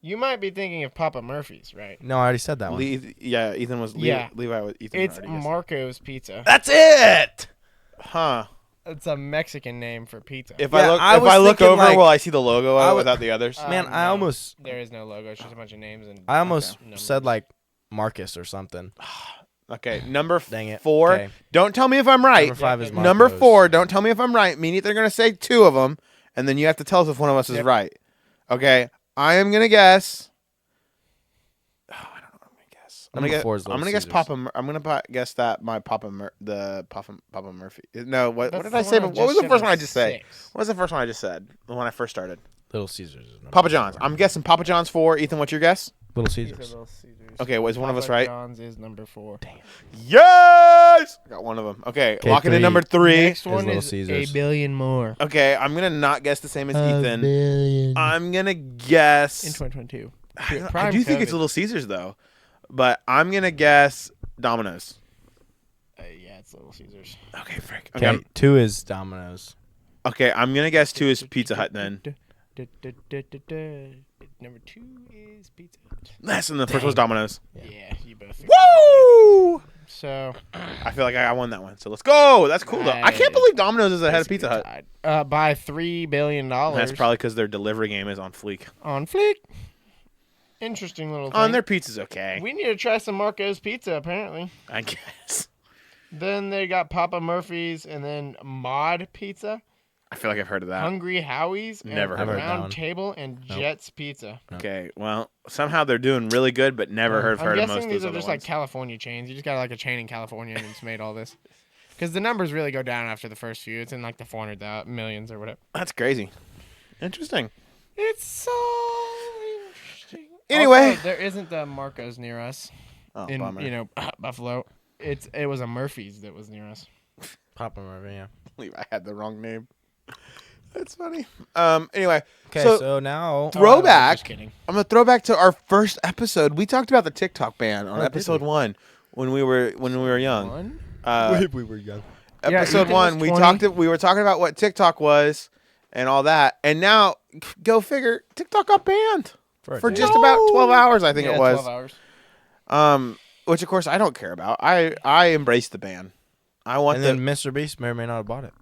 you might be thinking of Papa Murphy's, right? No, I already said that one. Yeah, Ethan was. Yeah. Levi was. Ethan It's already guessed. Marco's Pizza. That's it. Huh. It's a Mexican name for pizza. If Yeah, I was look thinking, over, like- will I see the logo I of it would- without the others? Man, I no, almost there is no logo. It's just a bunch of names and. I almost numbers. said like Marcus or something. Okay, number Dang it. 4. Okay. Don't tell me if I'm right. Number 5 is Number Marco's. 4. Don't tell me if I'm right. Me and Ethan are gonna say 2 of them, and then you have to tell us if one of us is Yep. right. Okay, I am gonna guess. Oh, I don't know what I'm gonna guess. Number 4 is I'm Little gonna guess Caesars. Papa. I'm gonna guess that my Papa Murphy. No, what That's did the I say? one What was the said first one I just said? 6. What was the first one I just said? The one I first started. Little Caesars. Is number Papa John's. 4. I'm guessing Papa John's 4. Ethan, what's your guess? Little These are Caesars. Little Caesars. Okay, was one of us Papa right? John's is number 4. Yes! I got one of them. Okay, Okay, lock it in 3. number 3. Next one Little is Caesars. a billion more. Okay, I'm gonna not guess the same as Ethan. Billion. I'm gonna guess. In 2022. I Prime do think it's COVID. Little Caesars though, but I'm gonna guess Domino's. Yeah, it's Little Caesars. Okay, Frank. Okay, 2 is Domino's. Okay, I'm gonna guess 2 is Pizza Hut then. Number 2 is Pizza Hut. Less, and the first was Domino's. Yeah, you both. think Woo! so. I feel like I won that one. So let's go. That's cool though. I can't believe Domino's is ahead of Pizza Hut. By $3 billion. That's probably because their delivery game is on fleek. on fleek. Interesting little thing. On their pizza's okay. We need to try some Marco's Pizza, apparently. I guess. Then they got Papa Murphy's and then Mod Pizza, I feel like I've heard of that. Hungry Howie's, Never and heard of that Round one. Table, and Nope. Jets Pizza. Okay, well, somehow they're doing really good, but never heard I'm of most guessing of these those are other just like ones. California chains. You just got like a chain in California and it's made all this. Because the numbers really go down after the first few. It's in like the 400 millions or whatever. That's crazy. Interesting. It's so interesting. Anyway. Also, there isn't the Marco's near us Oh, in bummer. Buffalo. It was a Murphy's that was near us. Papa Murphy, yeah. I believe I had the wrong name. That's funny. Anyway, Okay, so, so now throwback. Just kidding. I'm gonna throw back to our first episode. We talked about the TikTok ban on Oh, did episode we? 1 when we were young. One? we were young. Episode Ethan 1, was we 20. we were talking about what TikTok was and all that, and now go figure, TikTok got banned for just about 12 hours. I think Yeah, it was. 12 hours. Which of course I don't care about. I embrace the ban. I want And then Mr. Beast may or may not have bought it.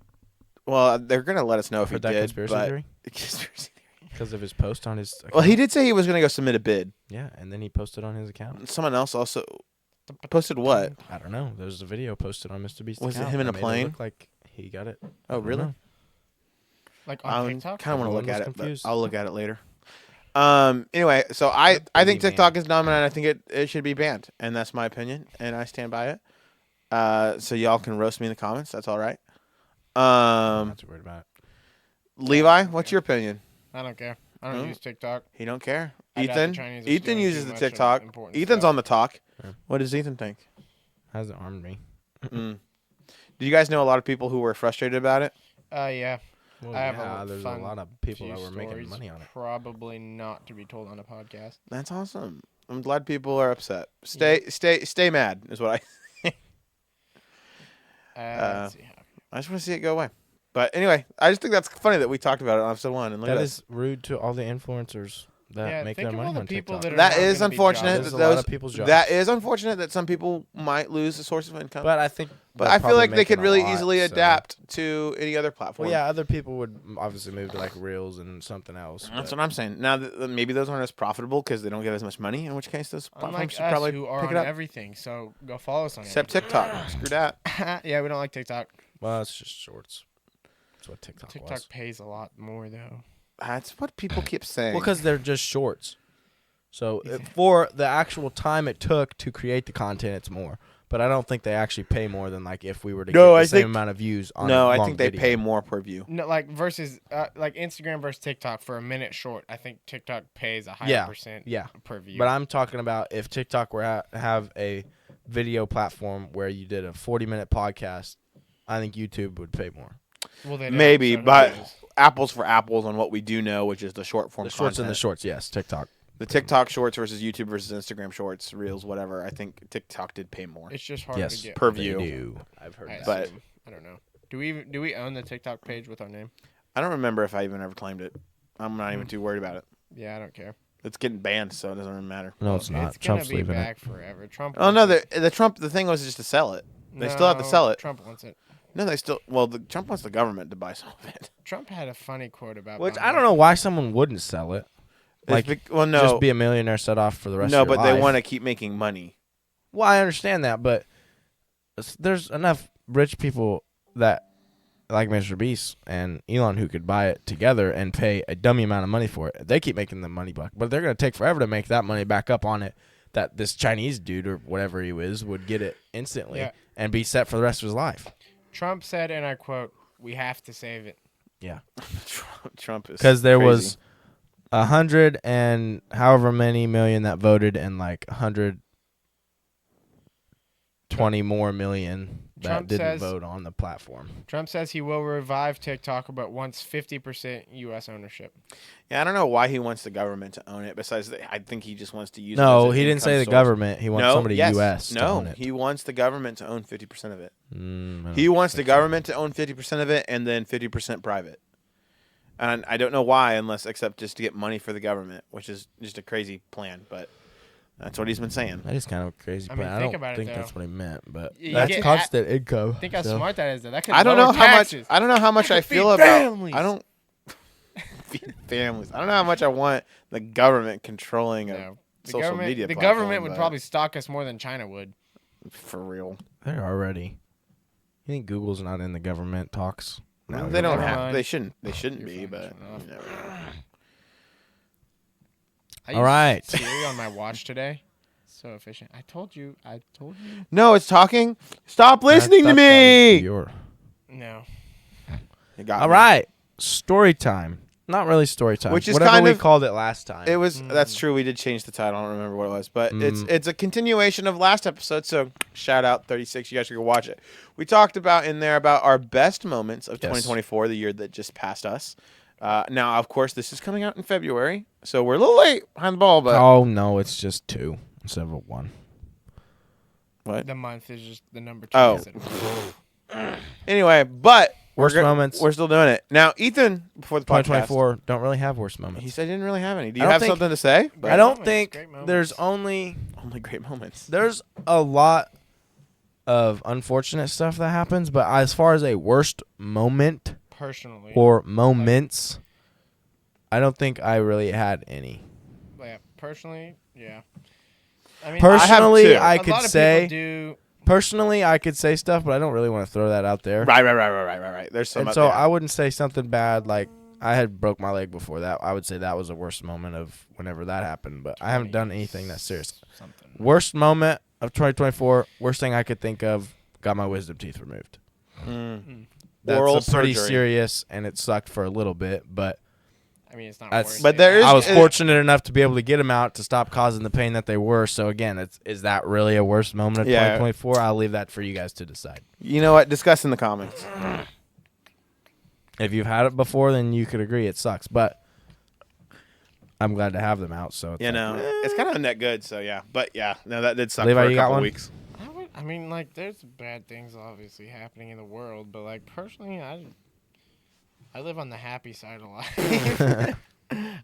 Well, they're gonna let us know if he Heard that did. conspiracy but theory? Conspiracy theory. Because of his post on his account. Well, he did say he was gonna go submit a bid. Yeah, and then he posted on his account. Someone else also posted what? I don't know. There's a video posted on Mr. Beast's Was it account. him in that a made it plane? look like he got it. Oh, really? Like I on TikTok. kind of want to Everyone look at was it, but confused. I'll look at it later. Anyway, so I think TikTok is dumb, and I think it should be banned, and that's my opinion, and I stand by it. So y'all can roast me in the comments. That's all right. I'm not too worried about it. Levi, what's your opinion? I don't care. I don't use TikTok. He don't care. I doubt the Ethan, Chinese are Ethan stealing uses too the much of TikTok. important Ethan's stuff. on the talk. Yeah. What does Ethan think? Hasn't harmed me. Mm. Do you guys know a lot of people who were frustrated about it? Yeah. Well, I have yeah, a there's a fun lot of people few that were making stories, money on it. Probably not to be told on a podcast. That's awesome. I'm glad people are upset. Stay mad is what Let's see how. I just want to see it go away. But anyway, I just think that's funny that we talked about it on episode 1. And look That at is rude to all the influencers that Yeah, make think their of all money the on people TikTok. that are that not is gonna be unfortunate. jobless. There's That a lot those of people's jobs. that is unfortunate that some people might lose a source of income. But I think, But they're I feel probably like they could making a really lot, easily so- adapt to any other platform. Well, yeah, other people would obviously move to like Reels and something else. That's but- what I'm saying. Now, maybe those aren't as profitable because they don't get as much money. In which case, those platforms Unlike should us, probably who are pick on it up. everything, so go follow us on Except TikTok. Screw that. everything. Yeah, we don't like TikTok. Well, it's just shorts. That's what TikTok TikTok was. pays a lot more though. That's what people keep saying. Well, because they're just shorts. So for the actual time it took to create the content, it's more. But I don't think they actually pay more than like if we were to get the same amount of views on no, a I long think they video. pay more per view. No, like versus like Instagram versus TikTok for a minute short. I think TikTok pays a higher Yeah, percent yeah. per view. But I'm talking about if TikTok were have a video platform where you did a 40-minute podcast, I think YouTube would pay more. well, they don't, Maybe, so who but knows? apples for apples on what we do know, which is the short form The shorts content. and the shorts, yes, TikTok. The TikTok shorts versus YouTube versus Instagram shorts, Reels, whatever. I think TikTok did pay more It's just hard Yes, to get per they view. do. I've heard I that. But- assume. I don't know. Do we own the TikTok page with our name? I don't remember if I even ever claimed it. I'm not even too worried about it. Yeah, I don't care. It's getting banned, so it doesn't really matter. No, it's not. It's gonna Trump's be leaving it. back forever. Trump. Oh no, wants it. the thing was just to sell it. They still have to No, sell it. Trump wants it. No, they still. Well, Trump wants the government to buy some of it. Trump had a funny quote about. Which buying I don't know why someone wouldn't sell it. Like, well, no, just be a millionaire set off for the rest no, of your but life. they want to keep making money. Well, I understand that, but there's enough rich people that like Mr. Beast and Elon who could buy it together and pay a dummy amount of money for it. They keep making the money back, but they're going to take forever to make that money back up on it. That this Chinese dude or whatever he is would get it instantly Yeah. and be set for the rest of his life. Trump said, and I quote, "We have to save it." Yeah, Trump is because there crazy. was 100 and however many million that voted, and like 120 more million that Trump didn't says- vote on the platform. Trump says he will revive TikTok, but wants 50% U.S. ownership. Yeah, I don't know why he wants the government to own it. Besides, I think he just wants to use. it No, as an he didn't income say the source. government. He wants No, somebody yes, U.S. to No, own it. he wants the government to own 50% of it. I don't He wants the think so. government to own 50% of it, and then 50% private. And I don't know why, except just to get money for the government, which is just a crazy plan. But that's what he's been saying. That is kind of a crazy I mean, plan. I think don't about it, think though. that's what he meant, but You that's get constant income. Think how so. smart that is, though. That could I don't know lower how taxes. much. I don't know how much I Feed feel about. families. I don't feed families. I don't know how much I want the government controlling a No. The social government, media. the platform, government would but probably stock us more than China would. for real. They're already. You think Google's not in the government talks? No, They don't Never have. mind. They shouldn't. They shouldn't Your be. phone's But shut off. you never know. I All used right. Siri on my watch today. So efficient. I told you. No, it's talking. Stop I listening to thought that was me. your- No. You got All me. right, story time. Not really story time. Which is whatever kind we of- called it last time. It was. That's true. We did change the title. I don't remember what it was, but Mm. it's a continuation of last episode. So shout out 36. You guys should go watch it. We talked about in there about our best moments of Yes. 2024, the year that just passed us. Now, of course, this is coming out in February, so we're a little late behind the ball. But oh no, it's just 2 instead of 1. what? The month is just the number 2. Oh. instead of- Anyway, but Worst moments. We're still doing it now. Ethan, before the podcast, 2024 don't really have worst moments. he said he didn't really have any. Do I you don't have think- something to say? Great I don't moments, think great moments. there's only Only great moments. there's a lot of unfortunate stuff that happens, but as far as a worst moment, personally. or moments. I don't think I really had any. Yeah, personally, yeah. I mean, Personally, two. I a could lot of say. people do. Personally, I could say stuff, but I don't really want to throw that out there. Right. There's some. And so I wouldn't say something bad like I had broke my leg before that. I would say that was the worst moment of whenever that happened. But I haven't done anything that's serious. Something. Worst moment of 2024. Worst thing I could think of. Got my wisdom teeth removed. That's Oral pretty surgery. serious, and it sucked for a little bit. But I mean, it's not That's- worse. But there is- I was it- fortunate enough to be able to get them out to stop causing the pain that they were. So again, is that really a worst moment of Yeah. 2024? I'll leave that for you guys to decide. You know what? Discuss in the comments. If you've had it before, then you could agree it sucks. But I'm glad to have them out. So it's You like, know, it's kind of net good. So yeah, but yeah, no, that did suck Levi, for a you got couple one? weeks. I mean, like, there's bad things obviously happening in the world, but like personally, I live on the happy side of life.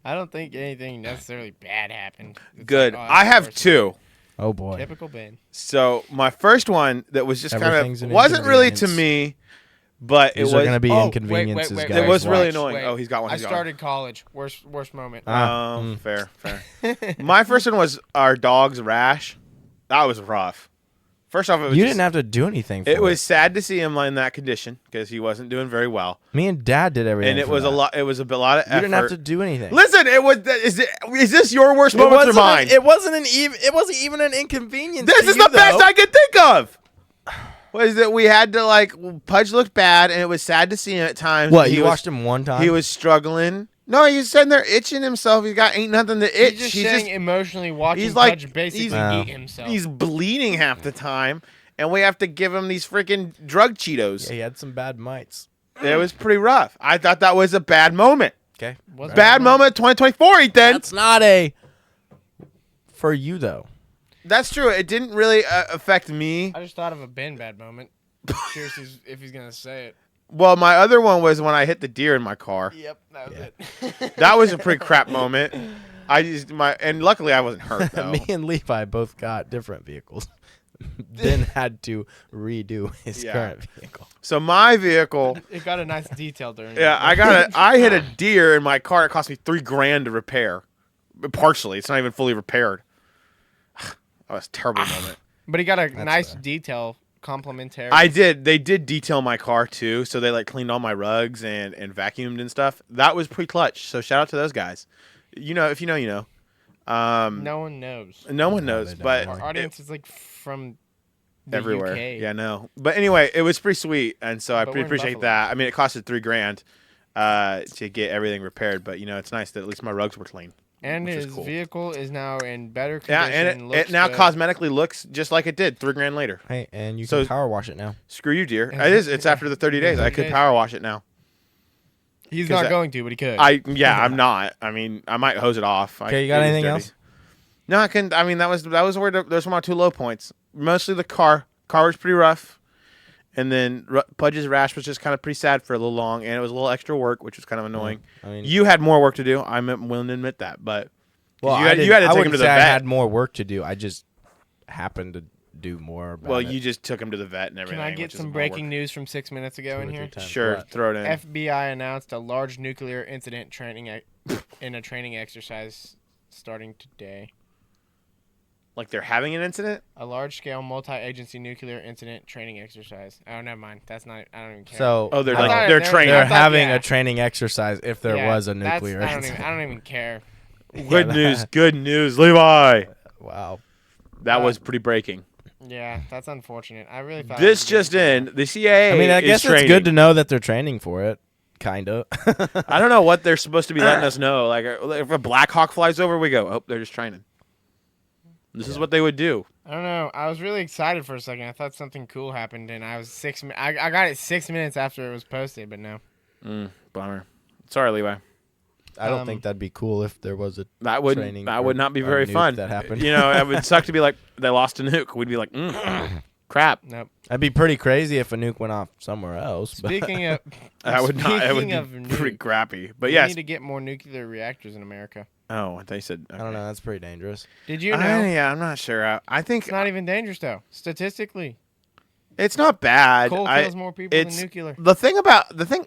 I don't think anything necessarily bad happened. It's Good. like, oh, that's I the have worst. two. oh boy. Typical Ben. So my first one that was just kind Everything's of an wasn't really to inconvenience. me, but These it are was. going to be Oh, inconveniences, wait, guys. It was really Watch. annoying. Oh, he's got one. I He's got started college. Worst moment. Fair. My first one was our dog's rash. That was rough. First off, it was You just- didn't have to do anything for It was sad to see him in that condition because he wasn't doing very well, Me and Dad did everything. and it for was that. a lot. It was a lot of effort. You didn't have to do anything. Listen, it was. Is this your worst It moment or wasn't mine? It wasn't even an inconvenience. This to is you, the best though. I could think of. Was that we had to like Pudge looked bad, and it was sad to see him at times. What, He you was- watched him one time? He was struggling. No, he's sitting there itching himself. He got ain't nothing to itch. He's just saying emotionally watching he's like- Pudge basically he's- eat himself. he's bleeding half the time, and we have to give him these freaking drug Cheetos. Yeah, he had some bad mites. It was pretty rough. I thought that was a bad moment. Okay. Wasn't Bad it? moment 2024, Ethan. That's not a for you though. That's true. It didn't really affect me. I just thought of a Ben bad moment. Curious if he's gonna say it. Well, my other one was when I hit the deer in my car. Yep, that was Yeah. it. That was a pretty crap moment. And luckily I wasn't hurt though. Me and Levi both got different vehicles. Ben had to redo his Yeah. current vehicle. So my vehicle, It got a nice detail during. yeah, it. I hit a deer in my car. It cost me $3,000 to repair, partially. It's not even fully repaired. That was a terrible moment. But he got a That's nice fair. detail, complimentary. I did. They did detail my car too, so they like cleaned all my rugs and vacuumed and stuff. That was pretty clutch. So shout out to those guys. You know, if you know, you know. No one knows. No one No, knows, they don't but really. Our audience is like from the everywhere. UK. Yeah, no. But anyway, it was pretty sweet, and so I But pretty we're in appreciate Buffalo. that. I mean, it costed $3,000 to get everything repaired, but you know, it's nice that at least my rugs were clean. And Which is his cool. vehicle is now in better Yeah, condition. and it looks now good. cosmetically looks just like it did $3,000 later. Hey, and you So- can power wash it now. Screw you, dear. And- It is. It's after the 30 days. I 30 could days. power wash it now. He's 'cause not I- going to, but he could. I'm not. I mean, I might hose it off. Okay, you got it is anything dirty. else? No, I couldn't. I mean, that was where those were my two low points. Mostly the car. Car was pretty rough, and then Pudge's rash was just kind of pretty sad for a little long, and it was a little extra work, which was kind of annoying. I mean, You had more work to do. I'm willing to admit that, but well, you had to I take him wouldn't to the say I vet. had more work to do. I just happened to do more. About Well, it. you just took him to the vet and everything. Can I get which is some more breaking work. news from 6 minutes ago in Two or here? three times. Sure, What? throw it in. FBI announced a large nuclear incident in a training exercise starting today. Like they're having an incident. A large-scale multi-agency nuclear incident training exercise. Oh, never mind. That's not. I don't even care. So Oh, they're I like thought they're they were- training. they're I thought- having yeah. a training exercise if there Yeah, was a that's- nuclear I don't incident. even care. Good news. Good news, Levi. Wow. That Uh, was pretty breaking. Yeah, that's unfortunate. I really thought. This just in: the CIA. I mean, I is guess it's training. good to know that they're training for it. Kind of. I don't know what they're supposed to be letting us know. Like, if a Black Hawk flies over, we go, oh, they're just training. This is what they would do. I don't know. I was really excited for a second. I thought something cool happened, and I was I got it 6 minutes after it was posted, but no. Bummer. Sorry, Levi. I don't Um, think that'd be cool if there was a That would training that would or- not be or very nuke fun. that happened. You know, it would suck to be like they lost a nuke. We'd be like, crap. Nope. That'd be pretty crazy if a nuke went off somewhere else. but- Speaking of, That would not. It would speaking of be pretty nuke, crappy. But we yes. need to get more nuclear reactors in America. Oh, they said. I don't know. That's pretty dangerous. Did you know? Yeah, I'm not sure. I think It's not even dangerous though. Statistically, it's not bad. coal kills more people than it's- nuclear. The thing.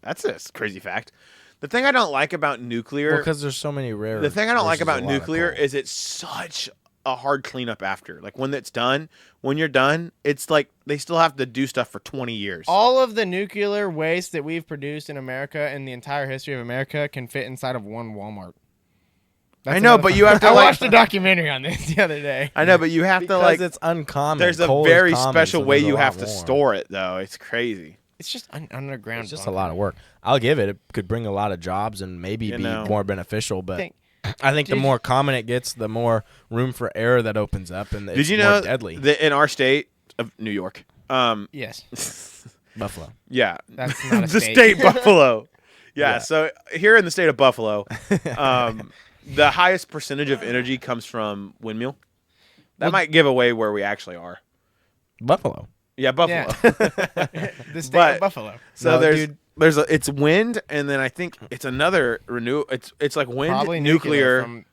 That's a crazy fact. The thing I don't like about nuclear, because there's so many rare. the thing I don't like versus a about lot of nuclear coal. is it's such a hard cleanup after. Like when it's done, when you're done, it's like they still have to do stuff for 20 years. All of the nuclear waste that we've produced in America in the entire history of America can fit inside of one Walmart. I know, but you have to I like. watched a documentary on this the other day. I know, but you have because to like. it's uncommon. There's a Coal is very common, special so way there's a you lot have to more. store it, though. It's crazy. It's just an underground. It's just a bunker. lot of work. I'll give it. It could bring a lot of jobs and maybe You be know. more beneficial. But Think- I think the Did- more common it gets, the more room for error that opens up, and it's Did you more know deadly. that in our state of New York, Yes, Buffalo. yeah, that's not a the state. state Buffalo. Yeah, Yeah. so here in the state of Buffalo, the highest percentage of energy comes from windmill. That Well- might give away where we actually are. Buffalo. Yeah, Buffalo. The state But- of Buffalo. So No, there's dude. it's wind, and then I think it's another renew. It's like wind, Probably nuclear, from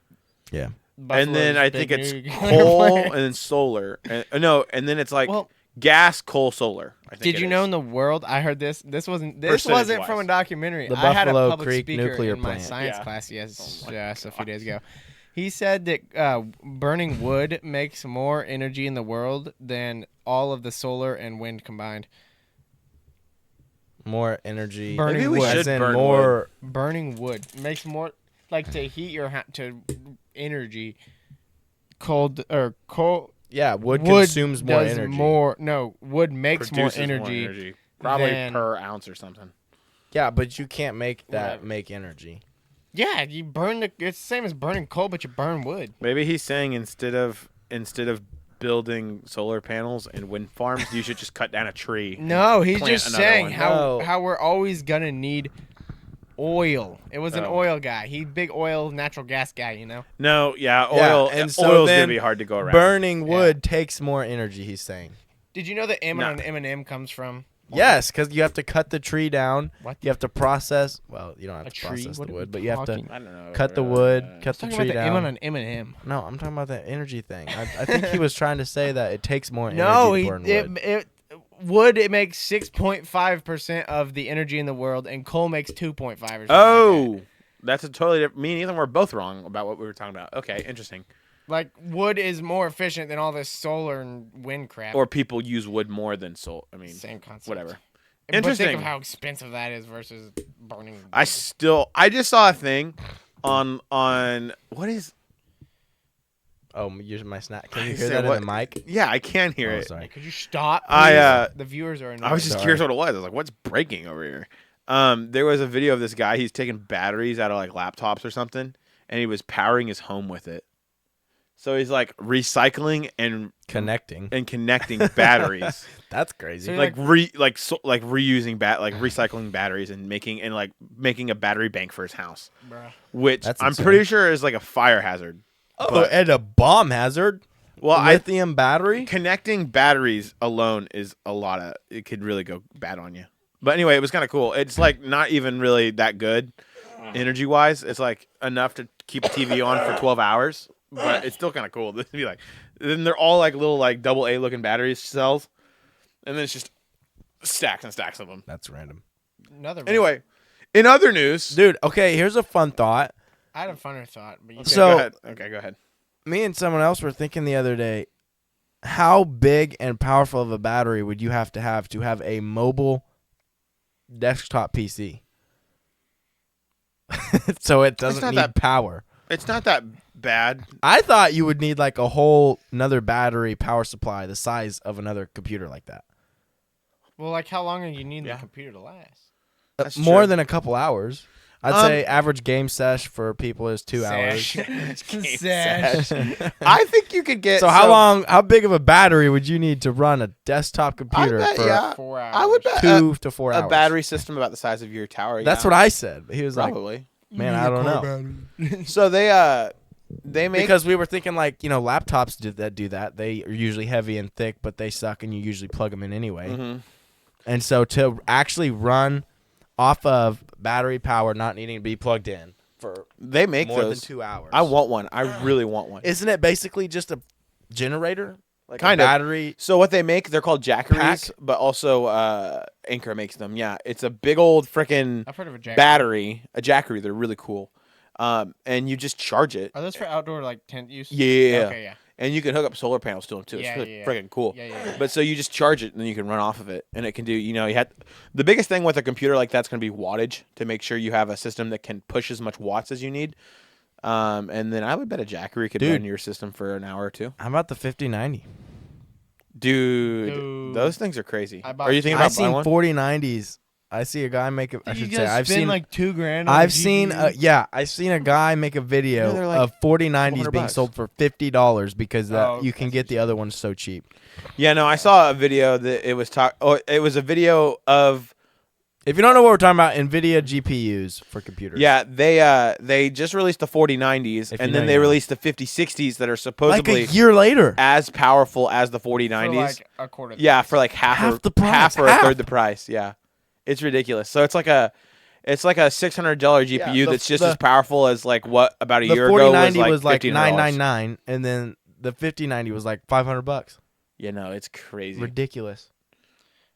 Yeah. and then Buffalo's I think big it's nuclear coal plant. and then solar. And, no, and then it's like Well, gas, coal, solar. I think did it you is. know in the world? I heard this. This wasn't from a Percentage-wise. documentary. The I had a Buffalo public Creek speaker nuclear in my plant. science Yeah. class yes, Oh my yes, a few God. days ago. He said that burning wood makes more energy in the world than all of the solar and wind combined. More energy. Burning Maybe we wood. should As in burn more. Burning wood makes more like to heat your to energy. Cold or coal. Yeah, wood consumes more does energy. Wood makes Produces more energy. probably than- per ounce or something. Yeah, but you can't make that Whatever. make energy. Yeah, you burn the. It's the same as burning coal, but you burn wood. Maybe he's saying instead of building solar panels and wind farms, you should just cut down a tree. No, he's Plant just another saying one. No. how we're always gonna need oil. It was an Oh. oil guy. He big oil, natural gas guy. You know. No, yeah, Yeah, oil. and so oil's then gonna be hard to go around. Burning wood takes more energy, he's saying. Did you know that M Nah. on M&M comes from Yes, because you have to cut the tree down. What? You have to process. Well, you don't have a to tree? process What the are we wood, but you have to talking? I don't know. cut the wood, cut the Talking tree about the M on down. an M&M. No, I'm talking about the energy thing. I think he was trying to say that it takes more No, energy to burn wood. wood it makes 6.5% of the energy in the world, and coal makes 2.5. Oh, that's a totally different. Me and Ethan were both wrong about what we were talking about. Okay, interesting. like wood is more efficient than all this solar and wind crap. Or people use wood more than soul. I mean, Same concept. whatever. But Interesting. think of how expensive that is versus burning. Wood. I just saw a thing on what is? Oh, I'm using my snack. Can you I hear said that what- in the mic? Yeah, I can hear Oh, it. sorry. Could you stop? I, please? The viewers are annoyed. I was just Sorry. curious what it was. I was like, what's breaking over here? There was a video of this guy. He's taking batteries out of like laptops or something, and he was powering his home with it. So he's like recycling and Connecting. connecting batteries, That's crazy. So like reusing recycling batteries and making a battery bank for his house, Bruh. which That's I'm insane. pretty sure is like a fire hazard. Oh, but- and a bomb hazard. Well, Lithium battery. connecting batteries alone is a lot of. It could really go bad on you. But anyway, it was kind of cool. It's like not even really that good, energy wise. It's like enough to keep a TV on for 12 hours, but it's still kind of cool. This would be like, then they're all like little like AA looking battery cells, and then it's just stacks and stacks of them. That's random. Another. Anyway, in other news, Dude, okay, here's a fun thought. I had a funner thought, but you So- go ahead. Okay, go ahead. Me and someone else were thinking the other day, how big and powerful of a battery would you have to have a mobile desktop PC? So it doesn't not need that- power. It's not that bad. I thought you would need like a whole another battery power supply the size of another computer like that. Well, like how long do you need Yeah. the computer to last? That's More true. than a couple hours. I'd say average game sesh for people is 2 hours. Sash. I think you could get. So how big of a battery would you need to run a desktop computer bet, for yeah. 4 hours. I would bet 2 to 4 hours? a battery system about the size of your tower. That's yeah. what I said. He was Probably. like, man, I don't know. So they make Because we were thinking like, laptops do that. They are usually heavy and thick, but they suck and you usually plug them in anyway. Mhm. And so to actually run off of battery power not needing to be plugged in for they make more those. than 2 hours. I want one. I really want one. Isn't it basically just a generator? Like Kind a of. battery? So what they make, they're called jackeries, Pack? but also Anchor makes them. Yeah, it's a big old freaking I've heard of a Jackery. battery, a Jackery. They're really cool. And you just charge it. Are those for outdoor like tent use? Yeah. Okay, yeah. And you can hook up solar panels to them too. Yeah, It's really yeah. freaking cool. Yeah. But so you just charge it and then you can run off of it, and it can do. You had the biggest thing with a computer like that's going to be wattage to make sure you have a system that can push as much watts as you need. And then I would bet a Jackery could run your system for an hour or two. How about the 5090? Dude, those things are crazy. Are you thinking I've about buying seen one? 4090s. I see a guy make it. I should say I've seen like $2,000. I've seen I've seen a guy make a video they're like of 4090s being $400. sold for $50 because you can get the other ones so cheap. Yeah, no, I saw a video that it was it was a video of. If you don't know what we're talking about, NVIDIA GPUs for computers. Yeah, they just released the 4090s, and then they released the 5060s that are like supposedly a year later. as powerful as the 4090s. For like a quarter. Yeah, for like half the price. half or a third the price. Yeah, it's ridiculous. So it's like a $600 GPU that's just as powerful as like what about a year ago was like $1,500. $999, and then the 5090 was like $500. You know, it's crazy. Ridiculous.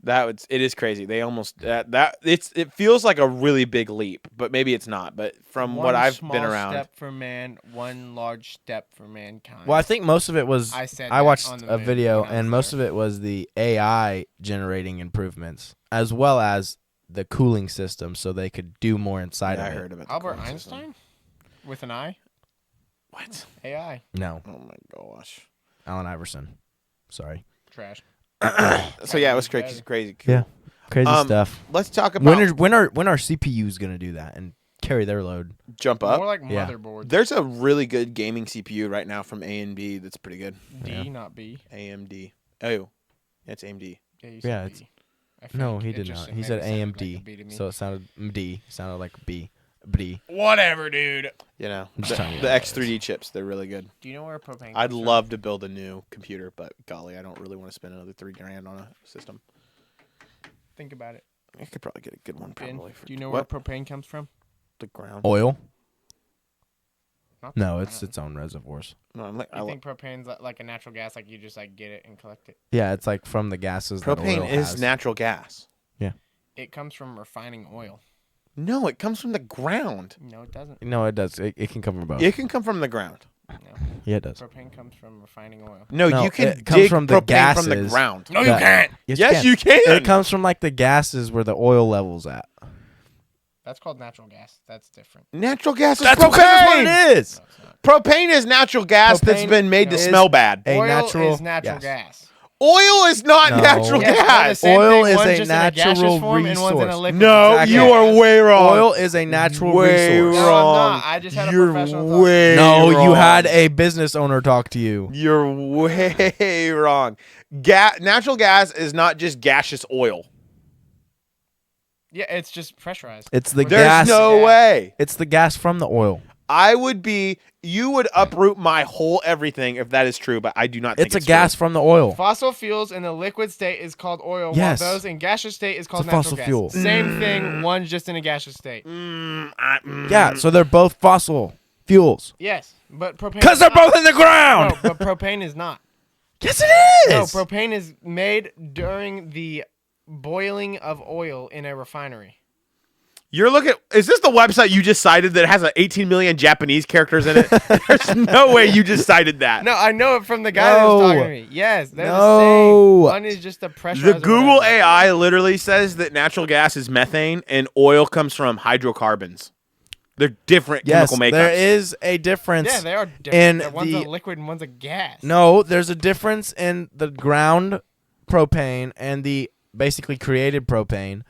It is crazy. They almost it feels like a really big leap, but maybe it's not. But from what I've been around, one small step for man, one large step for mankind. Well, I think most of it was I watched a video, and most of it was the AI generating improvements, as well as the cooling system, so they could do more inside of it. I heard about Albert Einstein with an I. What? AI. No, Oh my gosh. Allen Iverson. Sorry. Trash. So yeah, it was crazy. Cool. Yeah. Crazy stuff. Let's talk about When are CPUs gonna do that and carry their load? jump up. More like Yeah. motherboard. There's a really good gaming CPU right now from AMD that's pretty good. D, not B. AMD. Oh, it's AMD. Yeah, you Yeah, said it's- B. I No, think he it did just not. He made said it sound AMD, like a B to me. so it sounded D. Sounded like B. B. Whatever, dude. You know, I'm just telling you the what it X3D chips, they're really good. Do you know where propane I'd comes from? love to build a new computer, but golly, I don't really want to spend another $3,000 on a system. Think about it. I could probably get a good one. Ben, Probably. For do you know what? where propane comes from? The ground? Oil? Not the No, it's ground. its own reservoirs. No, I'm like, You think propane's like a natural gas, like you just like get it and collect it? Yeah, it's like from the gases. that propane oil is has. natural gas. It comes from refining oil. No, it comes from the ground. No, it doesn't. No, it does. It can come from both. It can come from the ground. No. Yeah, it does. Propane comes from refining oil. No, No, you can it comes dig from the propane from the gases. ground. No, you That- can't. Yes, you can. It comes from like the gases where the oil level's at. That's called natural gas. That's different. Natural gas is That's propane. what it is. No, it's not. Propane is natural gas that's Propane been made to is smell bad. A Oil natural is natural yes. gas. Oil is not No. natural Yes, they're the gas. same Oil thing. is One's a just in a gaseous natural form and one's in a resource. liquid. No, Exactly. you are way wrong. Oil is a natural way resource. No, I'm wrong. not. I just had a You're professional thought. way No, you wrong. had a business owner talk to you. You're way wrong. Natural gas is not just gaseous oil. Yeah, it's just pressurized. It's the There's gas. no Yeah. way. It's the gas from the oil. You would uproot my whole everything if that is true, but I do not think It's a gas from the oil. Fossil fuels in the liquid state is called oil, Yes. while those in gaseous state is called It's a natural fossil gas. fuel. Same thing. One's just in a gaseous state. True. Yeah, so they're both fossil fuels. Yes, but propane. Because is they're not. both in the ground. No, but propane is not. Yes, it No, is. propane is made during the boiling of oil in a refinery. You're looking. Is this the website you just cited that has 18 million Japanese characters in it? There's no way you just cited that. No, I know it from the guy that was No. talking to me. Yes, they're the No. same. One is just a pressure. The Google AI literally says that natural gas is methane and oil comes from hydrocarbons. They're different Yes, chemical makeups. there is a difference. Yeah, they are different. in One's the- a liquid and one's a gas. No, there's a difference in the ground propane and the basically created propane.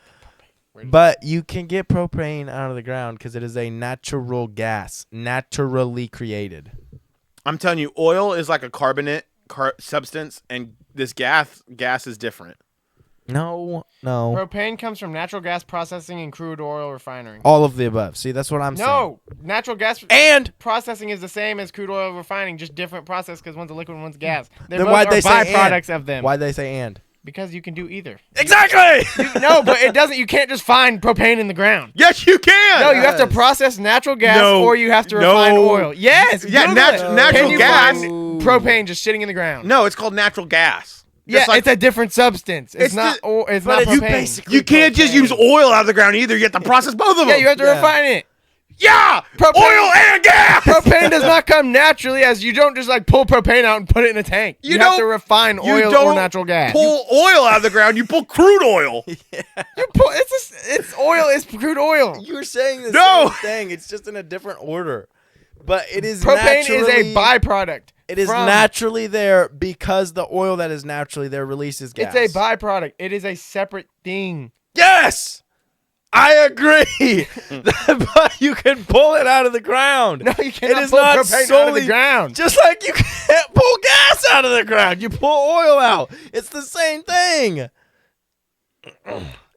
But you can get propane out of the ground because it is a natural gas, naturally created. I'm telling you, oil is like a carbonate substance, and this gas is different. No. Propane comes from natural gas processing and crude oil refining. All of the above. See, that's what I'm saying. No, natural gas And processing is the same as crude oil refining, just different process because one's a liquid and one's a gas. They then both why'd are they say byproducts and? of them. Why'd they say and? Because you can do either. Exactly. No, but it doesn't. You can't just find propane in the ground. Yes, you can. No, you have to Yes. process natural gas No. or you have to No. refine oil. Yes. Yeah, Google nat- it. natural Can you gas- find propane just sitting in the ground? No, it's called natural gas. Yeah, Just like, it's a different substance. It's It's not. the- It's but not it's- you propane. basically- you can't just use propane. oil out of the ground either. You have to process both of them. Yeah, you have to Yeah. refine it. Yeah, Propane- oil and gas. Propane does not come naturally, as you don't just like pull propane out and put it in a tank. You have don't- to refine you oil or don't natural gas. Pull oil out of the ground. You pull crude oil. You pull. It's oil. It's crude oil. You're saying the No. same thing. It's just in a different order. But it is Propane is naturally- a byproduct. It is from- naturally there because the oil that is naturally there releases gas. It's a byproduct. It is a separate thing. Yes, I agree. But you can pull it out of the ground. No, you cannot It is pull not propane out of solely- the ground. Just like you can't pull gas out of the ground, you pull oil out. It's the same thing.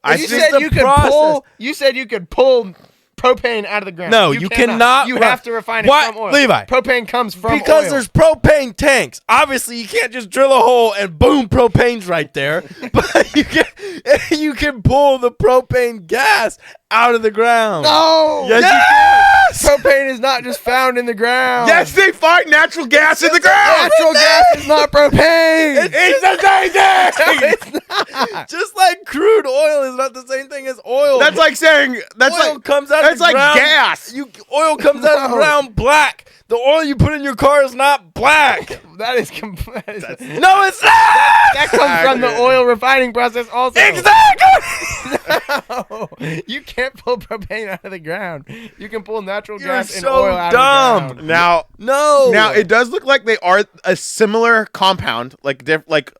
I You think said the you could process. pull. You said you could pull propane out of the ground. No, you cannot. cannot You re- have to refine it What? from oil. Levi. Propane comes from Because oil. there's propane tanks. Obviously, you can't just drill a hole and boom, propane's right there. But you can pull the propane gas out of the ground. no. Yes, Yes! Propane is not just found in the ground. Yes, they find natural gas in the ground. Natural gas is not propane. It's the same thing. It's not. Just like crude oil is not the same thing as oil. That's like saying that's oil like comes out that's of the like ground. gas. Oil comes out of the No. ground black. The oil you put in your car is not black. That is complete. No, it's not. That comes from the oil refining process also. Exactly. No, you can't pull propane out of the ground. You can pull natural You're gas and so oil out dumb. of the ground. Now, No. now it does look like they are a similar compound, like like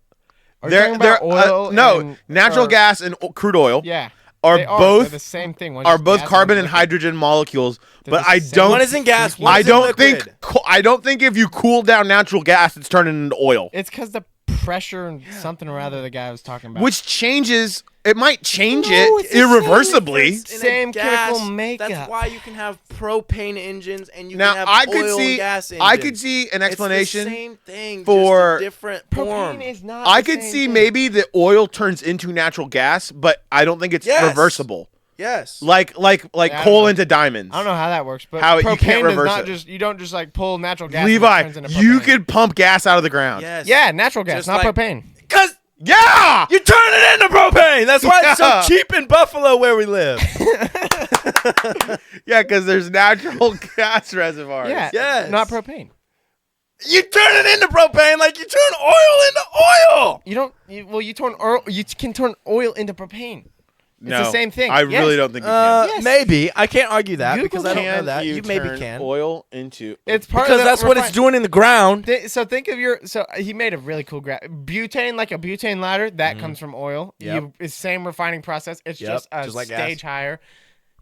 Are you talking about oil no and- natural or- gas and crude oil Yeah. are They They're both the same thing. One's are just both gas, carbon one's and liquid. hydrogen molecules, They're but the I same. don't. One is in gas. One I is in don't liquid. think. I don't think if you cool down natural gas, it's turning into oil, It's because the pressure and something or other the guy was talking about. which changes. It might change No, it it's the same irreversibly. difference in a Same chemical gas. makeup. That's why you can have propane engines and you Now can have I could oil see. and gas engines. I could see an explanation. It's the same thing, for- just a different form. propane is not. I the could same see thing. maybe the oil turns into natural gas, but I don't think it's Yes. reversible. Yes. Like Yeah, I don't coal know. into diamonds. I don't know how that works, but How you propane can't does reverse not it. just you don't just like pull natural gas. and it Levi, turns into you propane. could pump gas out of the ground. Yes. Yeah, natural gas, Just not like- propane. Because Yeah. you turn it into propane. That's why it's so Yeah. cheap in Buffalo where we live. Yeah, because there's natural gas reservoirs. Yeah, Yes. not propane. You turn it into propane like you turn oil into oil. You don't. You turn oil. You can turn oil into propane. It's No, the same thing. I Yes. really don't think you can. Yes. Maybe. I can't argue that Google because I don't know Can that. You maybe turn can. oil into It's part Because of the that's what it's doing in the ground. So think of your. So he made a really cool graph. Butane, like a butane ladder, that comes from oil. Yep. It's same refining process. It's Yep, just a just like stage gas. higher.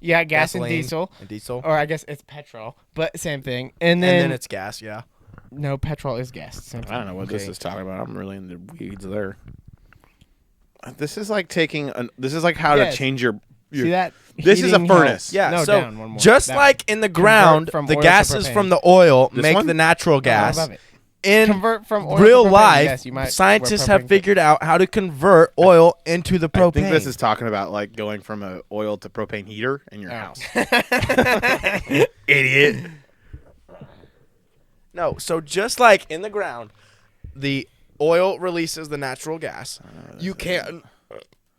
Yeah, gas and Gasoline diesel. And diesel. Or I guess it's petrol, but same thing. And And then, then it's gas, yeah. no, petrol is gas. Same thing. I don't know what this Okay. is talking about. I'm really in the weeds there. This is like taking. This is like how Yes. to change your. See that? This is a Heating furnace. helps. Yeah, No, so down one more. just That like in the ground, from the oil to gases propane. from the oil This make one? the natural gas. above it. In Convert from oil real to propane. life, Yes, you might, scientists where have propane- figured out how to convert oil into the propane. I think this is talking about like going from a oil to propane heater in your Oh. house. Idiot. No, so just like in the ground, the oil releases the natural gas. You can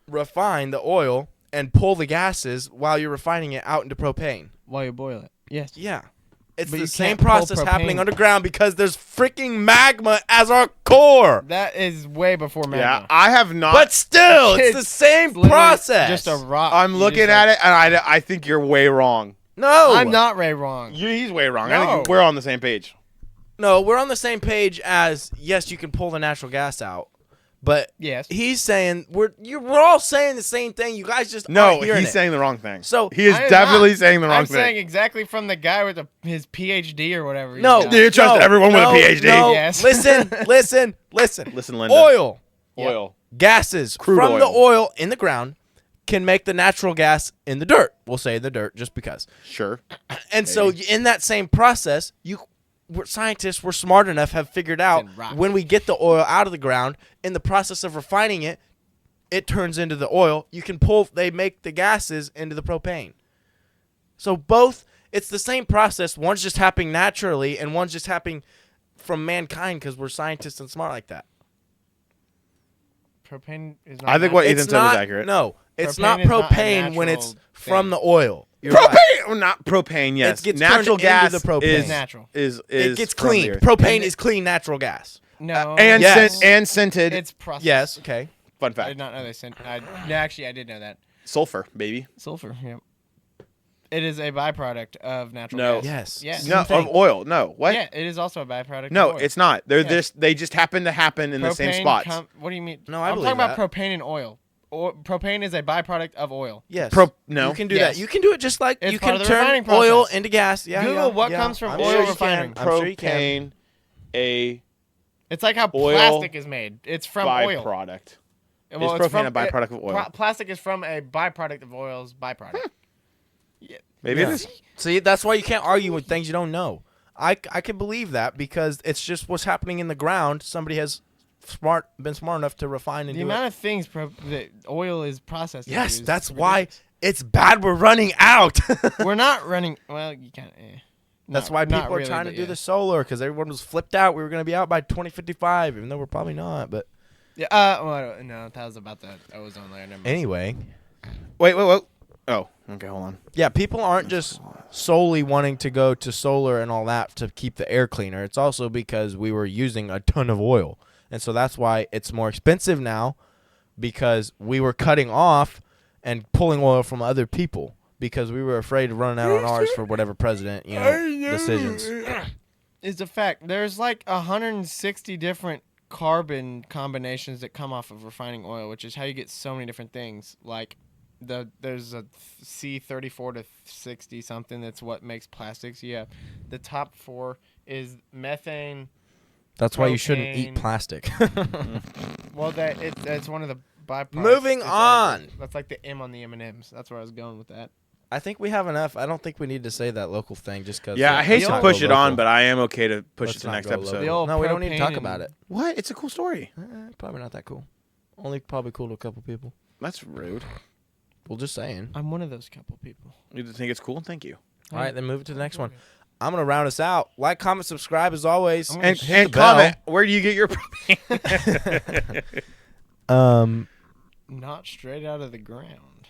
refine the oil and pull the gases while you're refining it out into propane. while you boil it. Yes. Yeah. It's But the you same can't pull process happening propane. underground because there's freaking magma as our core. That is way before magma. Yeah, I have not. But still, it's the It's same literally process. Just a rock. I'm You looking just, at like- it, and I think you're way wrong. No. I'm not Ray wrong. He's way wrong. I No. think we're on the same page. No, we're on the same page as, yes, you can pull the natural gas out. But Yes. he's saying, we're all saying the same thing. You guys just No, aren't hearing he's it. saying the wrong thing. So, he is I am definitely not. saying the wrong I'm thing. saying exactly from the guy with his PhD or whatever. he No, got. Do you trust no, everyone with a no, PhD? No, Yes. listen. Listen, Linda. Oil, Oil. gases Crude from the oil. oil in the ground can make the natural gas in the dirt. We'll say the dirt just because. Sure. And so in that same process, scientists were smart enough have figured out in rock. when we get the oil out of the ground, in the process of refining it, it turns into the oil. They make the gases into the propane. So both, it's the same process. One's just happening naturally and one's just happening from mankind because we're scientists and smart like that. Propane is not. I think what natural. Ethan It's said was not. accurate. No, it's Propane not is not a propane when it's natural from thing. the oil. You're Propane, right. or not propane? Yes, It gets natural turned gas into the propane. is It's natural. Is It gets from the cleaned. earth. Propane And is clean natural gas. No. and Yes. and scented. It's processed. Yes. Okay. Fun I fact. did not know they sent. No, actually, I did know that. Sulfur, baby. Sulfur. Yep. It is a byproduct of natural No. gas. Yes. Yes. No, Same of thing. oil. No. What? Yeah, it is also a byproduct. No, of oil. it's not. They're Yeah. They just happen to happen in the same Propane spots. What do you mean? No, I I'm believe talking about that. propane and oil. Propane is a byproduct of oil. Yes. No. You can do Yes. that. You can do it just like It's you part can of the turn refining oil process. into gas. Yeah. Google yeah, what yeah. comes from I'm oil sure you refining. can. I'm sure you can. Propane, a It's like how Oil plastic is made. It's from oil. byproduct. Well, Is propane a byproduct of oil? Plastic is from a byproduct of oil's byproduct. Maybe Yeah. it is. See, that's why you can't argue with things you don't know. I can believe that because it's just what's happening in the ground. Somebody has been smart enough to refine and The do amount it. of things that oil is processed. Yes, into is that's why ridiculous. it's bad. We're running out. We're not running. Well, you can't. That's why people are trying to do the solar because everyone was flipped out. We were going to be out by 2055, even though we're probably not. But Yeah. Well, no, that was about the ozone layer. Never mind. anyway, Wait. Oh, okay. Hold on. yeah, people aren't just solely wanting to go to solar and all that to keep the air cleaner. It's also because we were using a ton of oil. And so that's why it's more expensive now because we were cutting off and pulling oil from other people because we were afraid of running out on ours for whatever president, decisions. Is the fact there's like 160 different carbon combinations that come off of refining oil, which is how you get so many different things. Like there's a C34 to 60 something. That's what makes plastics. Yeah, the top 4 is methane. That's why you shouldn't eat Propane. plastic. Well, it's one of the byproducts. Moving on. That's like the M on the M&Ms. That's where I was going with that. I think we have enough. I don't think we need to say that local thing just because. Yeah, I hate to old- push it on, but I am okay to push Let's it to not next go episode. local. The old No, we don't need to propane talk and- about it. What? It's a cool story. Probably not that cool. Only probably cool to a couple people. That's rude. Well, just saying. I'm one of those couple people. You think it's cool? Thank you. All right, then move it to the next one. I'm gonna round us out. Like, comment, subscribe as always. I'm And, Hit and the bell. comment, where do you get your propane? Not straight out of the ground.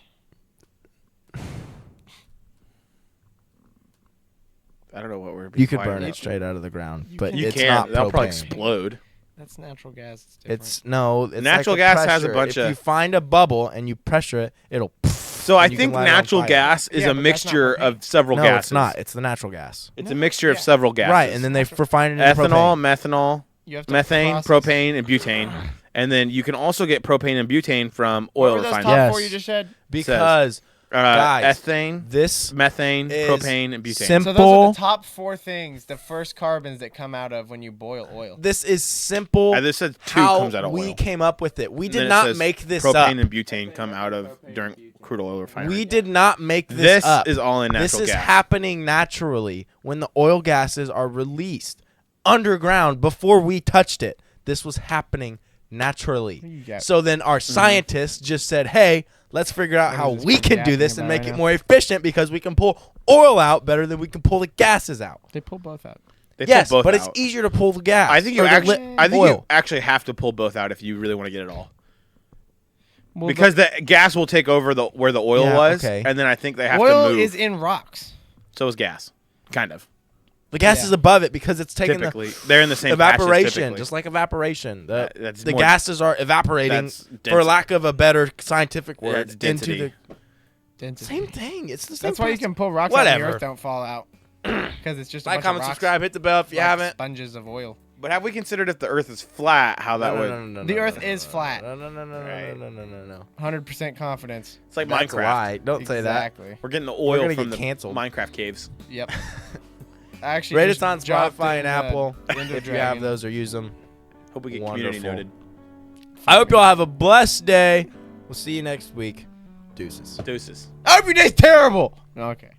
I don't know what we're. You could quiet burn about. it straight out of the ground, You but can- You it's can't. not That'll probably propane. explode. That's natural gas. It's different. It's no. It's Natural like gas has a pressure. bunch if of- you find a bubble and you pressure it, it'll. So I and you can think light it on natural fire. gas is Yeah, a but that's not mixture propane. of several No, gases. it's not. It's the natural gas. It's No, a mixture of yeah. several gases. Right, and then they refine it into ethanol, propane. methanol, You have to methane, process- propane, and butane. And then you can also get propane and butane from What oil were those refining. top Yes. 4 you just said? Because guys, ethane, this methane, is propane, and butane. simple. So those are the top 4 things, the first carbons that come out of when you boil oil. This is simple. This said 2 how comes out of we oil. came up with it. We And then did it not says make this propane up. and butane come out of during crude oil refining. We did not make this This up. is all in natural This is gas. happening naturally when the oil gases are released underground before we touched it. This was happening naturally. You got- So then our scientists just said, "Hey, let's figure out What how is this we we're can do yapping this and about make right it now? more efficient because we can pull oil out better than we can pull the gases out." They pull both out. They pull Yes, both but out. it's easier to pull the gas. I think you or the actually, lit I think you oil. actually have to pull both out if you really want to get it all, Well, because the gas will take over where the oil Yeah, was, okay. and then I think they have oil to move. is in rocks. So is gas, kind of. The gas Yeah. is above it because it's taking Typically, they're in the same patches, evaporation, typically. just like evaporation. The, That's the more- gases are evaporating, that's for density. lack of a better scientific word, That's density. into Density. the same thing. It's the same. That's why you process. can pull rocks out and Whatever. the earth don't fall out. Because it's just a Like, bunch comment, of rocks, subscribe, hit the bell if you like haven't. sponges of oil. But have we considered if the Earth is flat, how that would? The Earth is flat. No. Right. 100% confidence. It's like That's a Minecraft. lie. Don't say that. Exactly. We're getting the We're oil gonna from get the canceled. Minecraft caves. Yep. I actually Rate just us on dropped Spotify in, and Apple Ender if you have Dragon. those or use them. Hope we get community Wonderful. noted. I hope you all have a blessed day. We'll see you next week. Deuces. Deuces. Every day's terrible. Okay.